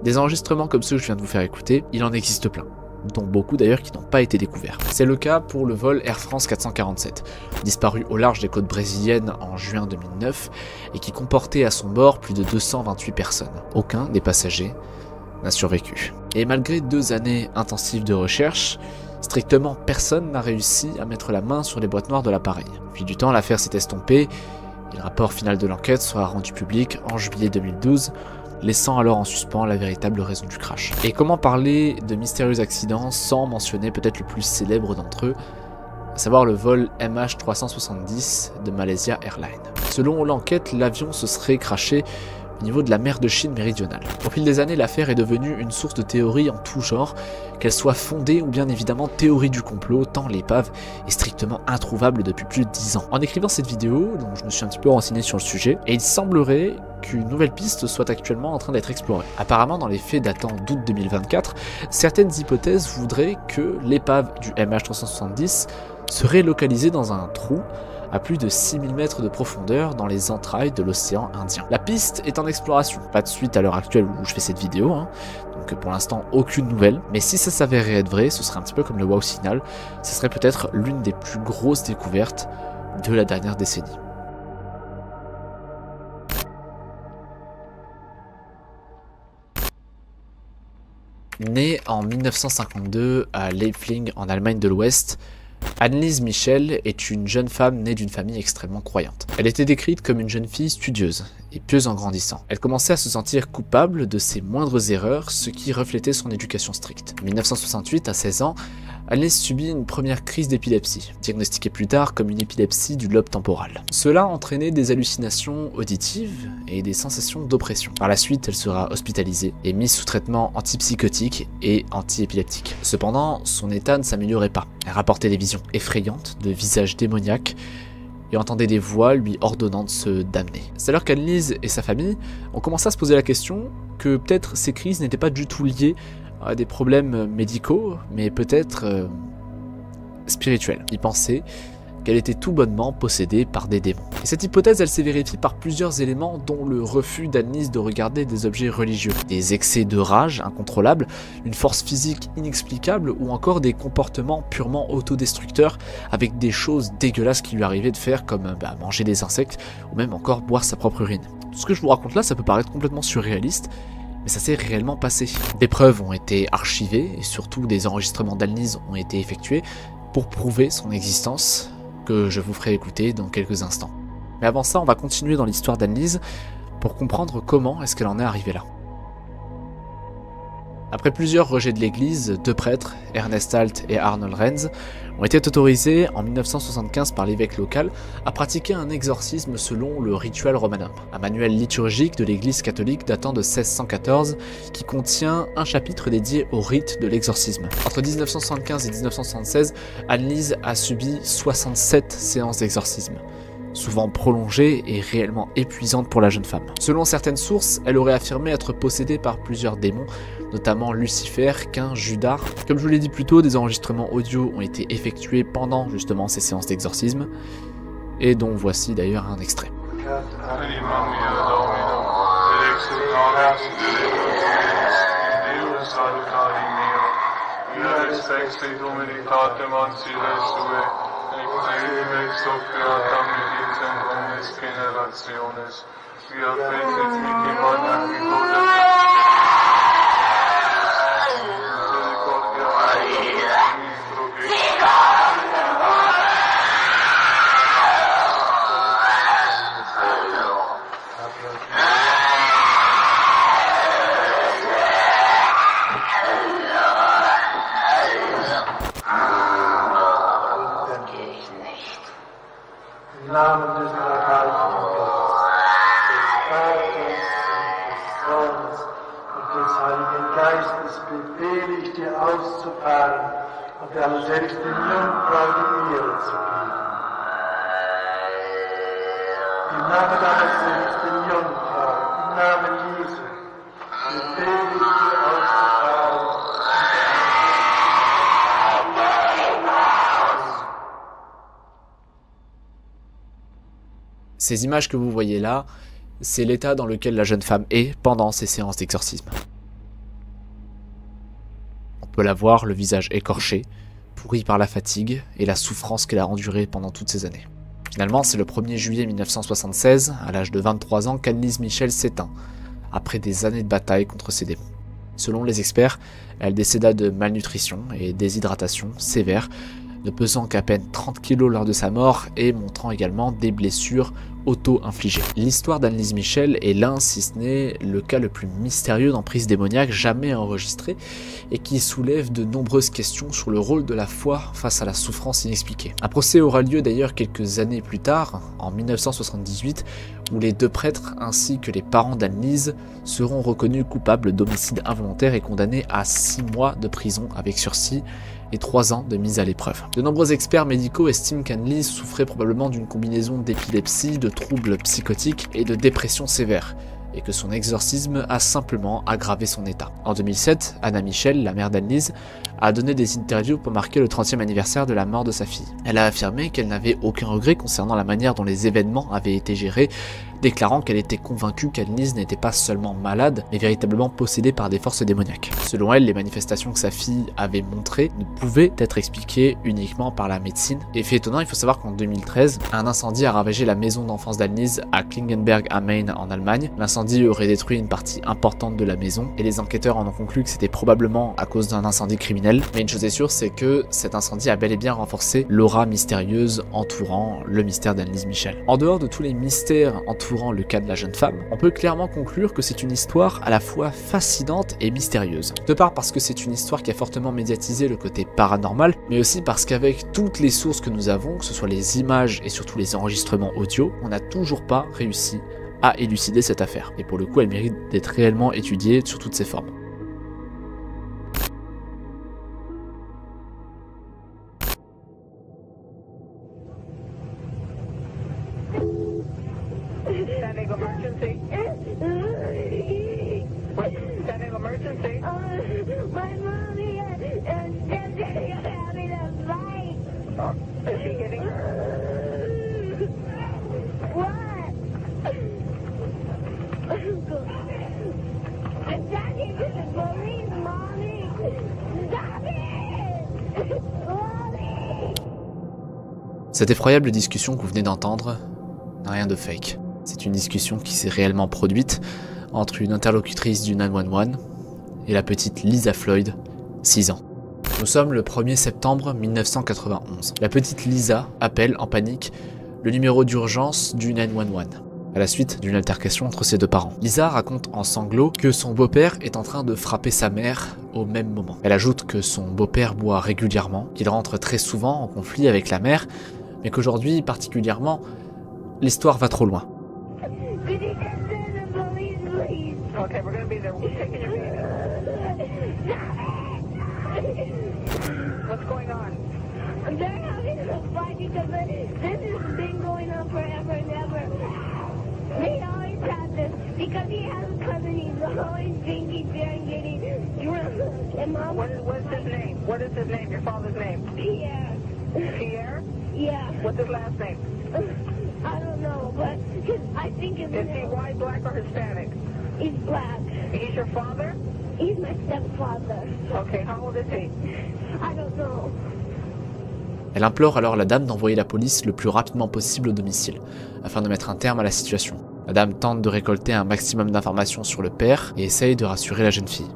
[SPEAKER 1] Des enregistrements comme ceux que je viens de vous faire écouter, il en existe plein, dont beaucoup d'ailleurs qui n'ont pas été découverts. C'est le cas pour le vol Air France 447, disparu au large des côtes brésiliennes en juin 2009 et qui comportait à son bord plus de 228 personnes. Aucun des passagers n'a survécu. Et malgré 2 années intensives de recherche, strictement personne n'a réussi à mettre la main sur les boîtes noires de l'appareil. Au fil du temps, l'affaire s'est estompée et le rapport final de l'enquête sera rendu public en juillet 2012, laissant alors en suspens la véritable raison du crash. Et comment parler de mystérieux accidents sans mentionner peut-être le plus célèbre d'entre eux, à savoir le vol MH370 de Malaysia Airlines. Selon l'enquête, l'avion se serait crashé au niveau de la mer de Chine méridionale. Au fil des années, l'affaire est devenue une source de théories en tout genre, qu'elle soit fondée ou bien évidemment théorie du complot, tant l'épave est strictement introuvable depuis plus de 10 ans. En écrivant cette vidéo, donc je me suis un petit peu renseigné sur le sujet, et il semblerait qu'une nouvelle piste soit actuellement en train d'être explorée. Apparemment, dans les faits datant d'août 2024, certaines hypothèses voudraient que l'épave du MH370 serait localisée dans un trou à plus de 6000 mètres de profondeur dans les entrailles de l'océan Indien. La piste est en exploration, pas de suite à l'heure actuelle où je fais cette vidéo, donc pour l'instant aucune nouvelle, mais si ça s'avérait être vrai, ce serait un petit peu comme le wow signal, ce serait peut-être l'une des plus grosses découvertes de la dernière décennie. Née en 1952 à Leipzig en Allemagne de l'Ouest, Anneliese Michel est une jeune femme née d'une famille extrêmement croyante. Elle était décrite comme une jeune fille studieuse et pieuse en grandissant. Elle commençait à se sentir coupable de ses moindres erreurs, ce qui reflétait son éducation stricte. En 1968, à 16 ans, Anneliese subit une première crise d'épilepsie, diagnostiquée plus tard comme une épilepsie du lobe temporal. Cela entraînait des hallucinations auditives et des sensations d'oppression. Par la suite, elle sera hospitalisée et mise sous traitement antipsychotique et antiépileptique. Cependant, son état ne s'améliorait pas. Elle rapportait des visions effrayantes de visages démoniaques et entendait des voix lui ordonnant de se damner. C'est alors qu'Anneliese et sa famille ont commencé à se poser la question que peut-être ces crises n'étaient pas du tout liées à des problèmes médicaux, mais peut-être spirituels. Ils pensaient qu'elle était tout bonnement possédée par des démons. Et cette hypothèse, elle s'est vérifiée par plusieurs éléments, dont le refus d'Annelise de regarder des objets religieux, des excès de rage incontrôlables, une force physique inexplicable ou encore des comportements purement autodestructeurs avec des choses dégueulasses qui lui arrivaient de faire comme manger des insectes ou même encore boire sa propre urine. Tout ce que je vous raconte là, ça peut paraître complètement surréaliste, mais ça s'est réellement passé. Des preuves ont été archivées et surtout des enregistrements d'Annelise ont été effectués pour prouver son existence, que je vous ferai écouter dans quelques instants. Mais avant ça, on va continuer dans l'histoire d'Annelise pour comprendre comment est-ce qu'elle en est arrivée là. Après plusieurs rejets de l'église, deux prêtres, Ernest Alt et Arnold Renz, ont été autorisés en 1975 par l'évêque local à pratiquer un exorcisme selon le rituel romanum, un manuel liturgique de l'église catholique datant de 1614 qui contient un chapitre dédié au rite de l'exorcisme. Entre 1975 et 1976, Annelise a subi 67 séances d'exorcisme, souvent prolongée et réellement épuisante pour la jeune femme. Selon certaines sources, elle aurait affirmé être possédée par plusieurs démons, notamment Lucifer, Cain, Judas. Comme je vous l'ai dit plus tôt, des enregistrements audio ont été effectués pendant justement ces séances d'exorcisme, et dont voici d'ailleurs un extrait. Ces images que vous voyez là, c'est l'état dans lequel la jeune femme est pendant ces séances d'exorcisme. On peut la voir, le visage écorché, pourri par la fatigue et la souffrance qu'elle a endurée pendant toutes ces années. Finalement, c'est le 1er juillet 1976, à l'âge de 23 ans, qu'Annelise Michel s'éteint, après des années de bataille contre ses démons. Selon les experts, elle décéda de malnutrition et déshydratation sévère, ne pesant qu'à peine 30 kg lors de sa mort et montrant également des blessures auto-infligées. L'histoire d'Annelise Michel est l'un, si ce n'est le cas le plus mystérieux d'emprise démoniaque jamais enregistré et qui soulève de nombreuses questions sur le rôle de la foi face à la souffrance inexpliquée. Un procès aura lieu d'ailleurs quelques années plus tard, en 1978, où les deux prêtres ainsi que les parents d'Annelise seront reconnus coupables d'homicide involontaire et condamnés à 6 mois de prison avec sursis et 3 ans de mise à l'épreuve. De nombreux experts médicaux estiment qu'Annelise souffrait probablement d'une combinaison d'épilepsie, de troubles psychotiques et de dépression sévère, et que son exorcisme a simplement aggravé son état. En 2007, Anna Michel, la mère d'Annelise, a donné des interviews pour marquer le 30e anniversaire de la mort de sa fille. Elle a affirmé qu'elle n'avait aucun regret concernant la manière dont les événements avaient été gérés, déclarant qu'elle était convaincue qu'Annelise n'était pas seulement malade, mais véritablement possédée par des forces démoniaques. Selon elle, les manifestations que sa fille avait montrées ne pouvaient être expliquées uniquement par la médecine. Et fait étonnant, il faut savoir qu'en 2013, un incendie a ravagé la maison d'enfance d'Annelise à Klingenberg am Main en Allemagne. L'incendie aurait détruit une partie importante de la maison, et les enquêteurs en ont conclu que c'était probablement à cause d'un incendie criminel. Mais une chose est sûre, c'est que cet incendie a bel et bien renforcé l'aura mystérieuse entourant le mystère d'Annelise Michel. En dehors de tous les mystères entourant le cas de la jeune femme, on peut clairement conclure que c'est une histoire à la fois fascinante et mystérieuse. De part parce que c'est une histoire qui a fortement médiatisé le côté paranormal, mais aussi parce qu'avec toutes les sources que nous avons, que ce soit les images et surtout les enregistrements audio, on n'a toujours pas réussi à élucider cette affaire. Et pour le coup, elle mérite d'être réellement étudiée sur toutes ses formes.
[SPEAKER 3] Standing emergency. Standing emergency.
[SPEAKER 4] My mommy is having a fight.
[SPEAKER 3] Is she getting hurt?
[SPEAKER 1] Cette effroyable discussion que vous venez d'entendre n'a rien de fake. C'est une discussion qui s'est réellement produite entre une interlocutrice du 911 et la petite Lisa Floyd, 6 ans. Nous sommes le 1er septembre 1991. La petite Lisa appelle en panique le numéro d'urgence du 911 à la suite d'une altercation entre ses deux parents. Lisa raconte en sanglots que son beau-père est en train de frapper sa mère au même moment. Elle ajoute que son beau-père boit régulièrement, qu'il rentre très souvent en conflit avec la mère, mais qu'aujourd'hui particulièrement, l'histoire va trop loin.
[SPEAKER 3] Okay, we're gonna be there. We're taking your baby. What's going on?
[SPEAKER 4] They're having a fight because this has been going on forever and ever. They always have this because he has a cousin. He's always drinking beer and getting drunk. And Mom,
[SPEAKER 3] What's his name? What is his name? Your father's name?
[SPEAKER 4] Pierre.
[SPEAKER 3] Pierre?
[SPEAKER 4] Yeah.
[SPEAKER 3] What's his last name?
[SPEAKER 4] I don't know, but I think his
[SPEAKER 3] Is he
[SPEAKER 4] name
[SPEAKER 3] white, black, or Hispanic?
[SPEAKER 4] is black.
[SPEAKER 3] He's your father?
[SPEAKER 4] He's my stepfather.
[SPEAKER 3] Okay, how old is he?
[SPEAKER 4] I don't know.
[SPEAKER 1] Elle implore alors la dame d'envoyer la police le plus rapidement possible au domicile, afin de mettre un terme à la situation. La dame tente de récolter un maximum d'informations sur le père et essaye de rassurer la jeune fille.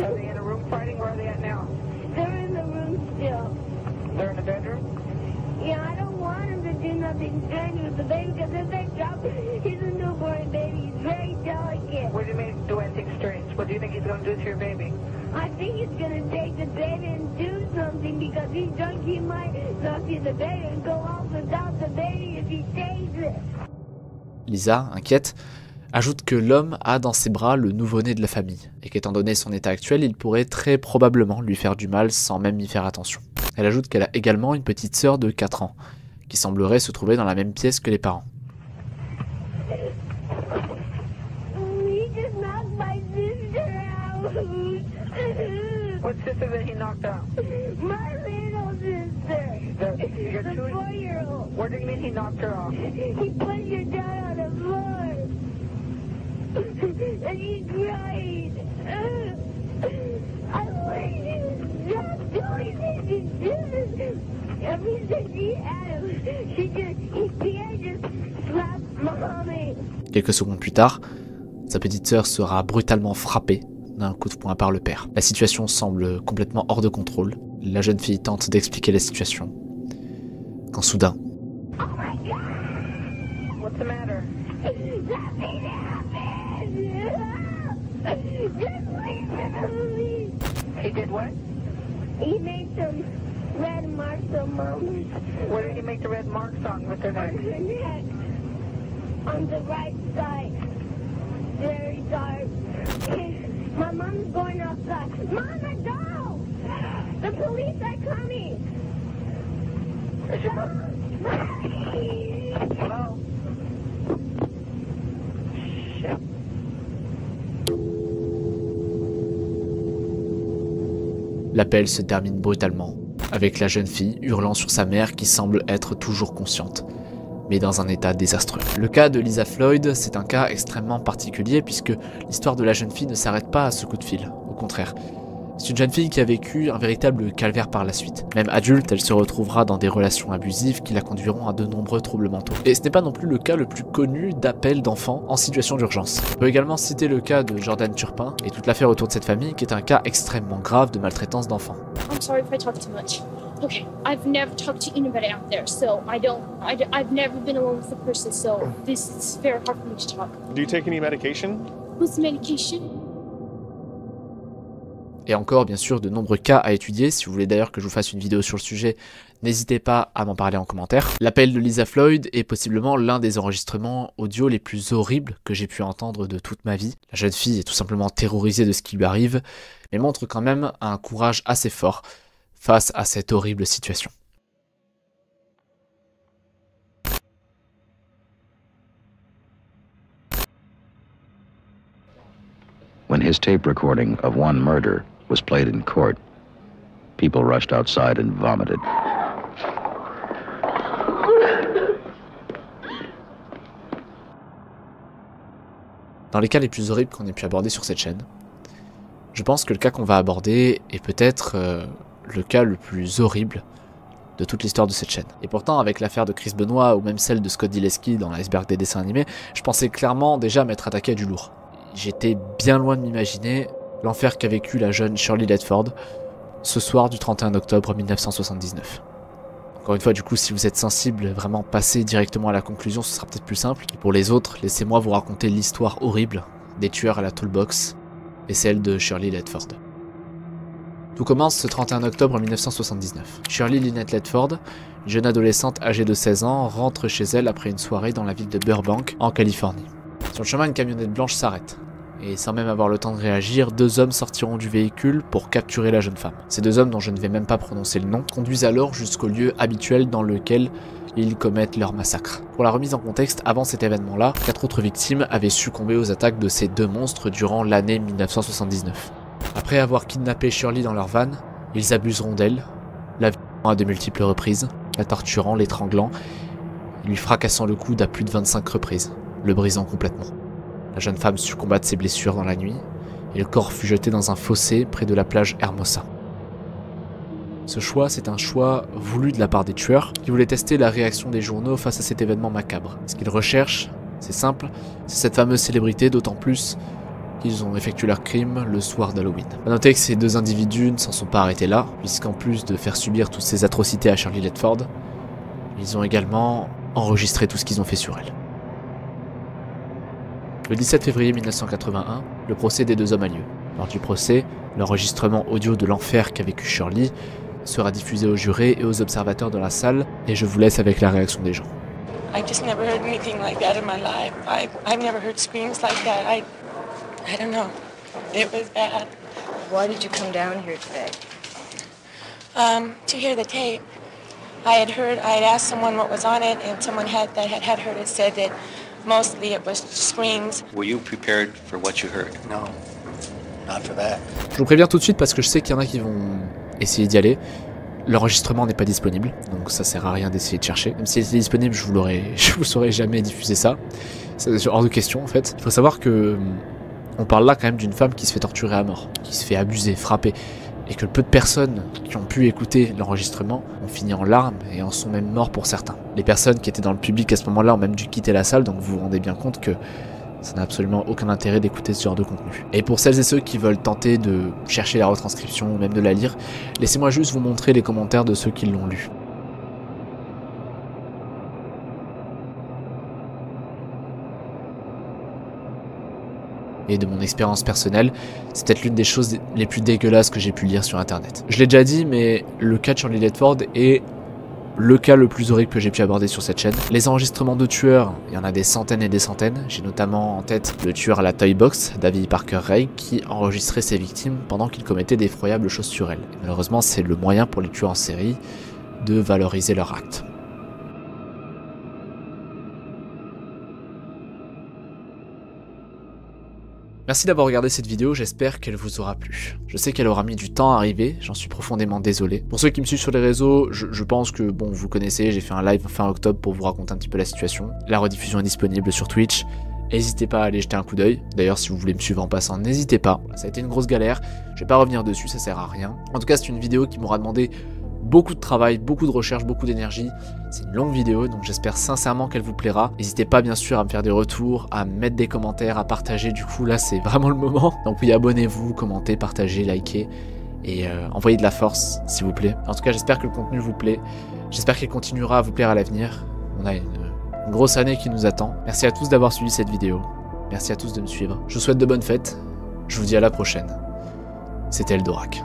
[SPEAKER 3] Are they in a room fighting? Where are they at now?
[SPEAKER 4] They're in the room still.
[SPEAKER 3] They're in the bedroom?
[SPEAKER 4] Yeah, I don't want him to do nothing strange with the baby because if they drop him, he's a newborn baby. He's very delicate.
[SPEAKER 3] What do you mean do anything strange? What do you think he's going to do to your baby?
[SPEAKER 4] I think he's going to take the baby and do something because he's drunk. He might not see the baby and go off without the baby if he takes it.
[SPEAKER 1] Lisa, inquiète, ajoute que l'homme a dans ses bras le nouveau-né de la famille, et qu'étant donné son état actuel, il pourrait très probablement lui faire du mal sans même y faire attention. Elle ajoute qu'elle a également une petite sœur de 4 ans, qui semblerait se trouver dans la même pièce que les parents.
[SPEAKER 4] He just knocked my sister out.
[SPEAKER 3] What sister that he knocked out?
[SPEAKER 4] My little sister.
[SPEAKER 3] Your
[SPEAKER 4] The
[SPEAKER 3] two...
[SPEAKER 4] 4-year-old.
[SPEAKER 3] What do you mean he knocked her off?
[SPEAKER 4] He pushed her down on the floor. And he cried. I wanted you to stop doing this. Ever since he had him, Pierre just slapped mommy.
[SPEAKER 1] Quelques secondes plus tard, sa petite sœur sera brutalement frappée d'un coup de poing par le père. La situation semble complètement hors de contrôle. La jeune fille tente d'expliquer la situation, quand soudain,
[SPEAKER 4] Oh my God!
[SPEAKER 3] What's the matter?
[SPEAKER 4] Nothing happened! Just listen to me.
[SPEAKER 3] He did what?
[SPEAKER 4] He made some red marks on Mama's
[SPEAKER 3] Where did he make the red marks on with their
[SPEAKER 4] on
[SPEAKER 3] knife?
[SPEAKER 4] her neck. On the right side. Very dark. My mom's going outside. Mama, go! The police are coming!
[SPEAKER 3] Is your mother? Hello? Shit.
[SPEAKER 1] l'appel se termine brutalement, avec la jeune fille hurlant sur sa mère qui semble être toujours consciente, mais dans un état désastreux. Le cas de Lisa Floyd, c'est un cas extrêmement particulier puisque l'histoire de la jeune fille ne s'arrête pas à ce coup de fil, au contraire. C'est une jeune fille qui a vécu un véritable calvaire par la suite. Même adulte, elle se retrouvera dans des relations abusives qui la conduiront à de nombreux troubles mentaux. Et ce n'est pas non plus le cas le plus connu d'appels d'enfants en situation d'urgence. On peut également citer le cas de Jordan Turpin et toute l'affaire autour de cette famille qui est un cas extrêmement grave de maltraitance d'enfants.
[SPEAKER 5] I'm sorry if I talk too much. Okay, I've never talked to anybody out there, so I've never been alone with a person, so this is very hard for me to talk.
[SPEAKER 6] Do you take any medication?
[SPEAKER 5] What's the medication?
[SPEAKER 1] Et encore, bien sûr, de nombreux cas à étudier. Si vous voulez d'ailleurs que je vous fasse une vidéo sur le sujet, n'hésitez pas à m'en parler en commentaire. L'appel de Lisa Floyd est possiblement l'un des enregistrements audio les plus horribles que j'ai pu entendre de toute ma vie. La jeune fille est tout simplement terrorisée de ce qui lui arrive, mais montre quand même un courage assez fort face à cette horrible situation.
[SPEAKER 7] When his tape recording of one murder was played in court, people rushed outside and vomited.
[SPEAKER 1] Dans les cas les plus horribles qu'on ait pu aborder sur cette chaîne, je pense que le cas qu'on va aborder est peut-être le cas le plus horrible de toute l'histoire de cette chaîne. Et pourtant, avec l'affaire de Chris Benoit ou même celle de Scott Dileski dans l'iceberg des dessins animés, je pensais clairement déjà m'être attaqué à du lourd. J'étais bien loin de m'imaginer l'enfer qu'a vécu la jeune Shirley Ledford ce soir du 31 octobre 1979. Encore une fois, du coup, si vous êtes sensible, vraiment passez directement à la conclusion, ce sera peut-être plus simple. Et pour les autres, laissez-moi vous raconter l'histoire horrible des tueurs à la toolbox et celle de Shirley Ledford. Tout commence ce 31 octobre 1979. Shirley Lynette Ledford, une jeune adolescente âgée de 16 ans, rentre chez elle après une soirée dans la ville de Burbank, en Californie. Sur le chemin, une camionnette blanche s'arrête. Et sans même avoir le temps de réagir, 2 hommes sortiront du véhicule pour capturer la jeune femme. Ces 2 hommes, dont je ne vais même pas prononcer le nom, conduisent alors jusqu'au lieu habituel dans lequel ils commettent leur massacre. Pour la remise en contexte, avant cet événement-là, 4 autres victimes avaient succombé aux attaques de ces 2 monstres durant l'année 1979. Après avoir kidnappé Shirley dans leur van, ils abuseront d'elle, la violant à de multiples reprises, la torturant, l'étranglant, et lui fracassant le coude à plus de 25 reprises, le brisant complètement. La jeune femme succomba de ses blessures dans la nuit, et le corps fut jeté dans un fossé près de la plage Hermosa. Ce choix, c'est un choix voulu de la part des tueurs, qui voulaient tester la réaction des journaux face à cet événement macabre. Ce qu'ils recherchent, c'est simple, c'est cette fameuse célébrité, d'autant plus qu'ils ont effectué leur crime le soir d'Halloween. A noter que ces 2 individus ne s'en sont pas arrêtés là, puisqu'en plus de faire subir toutes ces atrocités à Shirley Ledford, ils ont également enregistré tout ce qu'ils ont fait sur elle. Le 17 février 1981, le procès des 2 hommes a lieu. Lors du procès, l'enregistrement audio de l'enfer qu'a vécu Shirley sera diffusé aux jurés et aux observateurs de la salle, et je vous laisse avec la réaction des gens.
[SPEAKER 6] I just never heard anything like that in my life. I've never heard screams like that. I don't know. It was bad.
[SPEAKER 8] Why did you come down here today?
[SPEAKER 6] To hear the tape. I had asked someone what was on it, and someone had heard it said that mostly it was screams.
[SPEAKER 9] Were you prepared for what you heard?
[SPEAKER 10] No, not for that.
[SPEAKER 1] Je vous préviens tout de suite parce que je sais qu'il y en a qui vont essayer d'y aller. L'enregistrement n'est pas disponible, donc ça sert à rien d'essayer de chercher. Même s'il était disponible, je vous saurais jamais diffuser ça. C'est hors de question en fait. Il faut savoir que on parle là quand même d'une femme qui se fait torturer à mort, qui se fait abuser, frapper, et que peu de personnes qui ont pu écouter l'enregistrement ont fini en larmes et en sont même morts pour certains. Les personnes qui étaient dans le public à ce moment-là ont même dû quitter la salle, donc vous vous rendez bien compte que ça n'a absolument aucun intérêt d'écouter ce genre de contenu. Et pour celles et ceux qui veulent tenter de chercher la retranscription ou même de la lire, laissez-moi juste vous montrer les commentaires de ceux qui l'ont lu. Et de mon expérience personnelle, c'est peut-être l'une des choses les plus dégueulasses que j'ai pu lire sur internet. Je l'ai déjà dit, mais le cas de Shirley Ledford est le cas le plus horrible que j'ai pu aborder sur cette chaîne. Les enregistrements de tueurs, il y en a des centaines et des centaines. J'ai notamment en tête le tueur à la Toy Box, David Parker Ray, qui enregistrait ses victimes pendant qu'il commettait d'effroyables choses sur elles. Et malheureusement, c'est le moyen pour les tueurs en série de valoriser leur acte. Merci d'avoir regardé cette vidéo, j'espère qu'elle vous aura plu. Je sais qu'elle aura mis du temps à arriver, j'en suis profondément désolé. Pour ceux qui me suivent sur les réseaux, je pense que, bon, vous connaissez, j'ai fait un live fin octobre pour vous raconter un petit peu la situation. La rediffusion est disponible sur Twitch, n'hésitez pas à aller jeter un coup d'œil. D'ailleurs, si vous voulez me suivre en passant, n'hésitez pas. Ça a été une grosse galère, je vais pas revenir dessus, ça sert à rien. En tout cas, c'est une vidéo qui m'aura demandé beaucoup de travail, beaucoup de recherche, beaucoup d'énergie. C'est une longue vidéo, donc j'espère sincèrement qu'elle vous plaira. N'hésitez pas bien sûr à me faire des retours, à mettre des commentaires, à partager. Du coup là c'est vraiment le moment. Donc oui, abonnez-vous, commentez, partagez, likez et envoyez de la force s'il vous plaît. En tout cas j'espère que le contenu vous plaît. J'espère qu'il continuera à vous plaire à l'avenir. On a une grosse année qui nous attend. Merci à tous d'avoir suivi cette vidéo. Merci à tous de me suivre. Je vous souhaite de bonnes fêtes. Je vous dis à la prochaine. C'était Eldorak.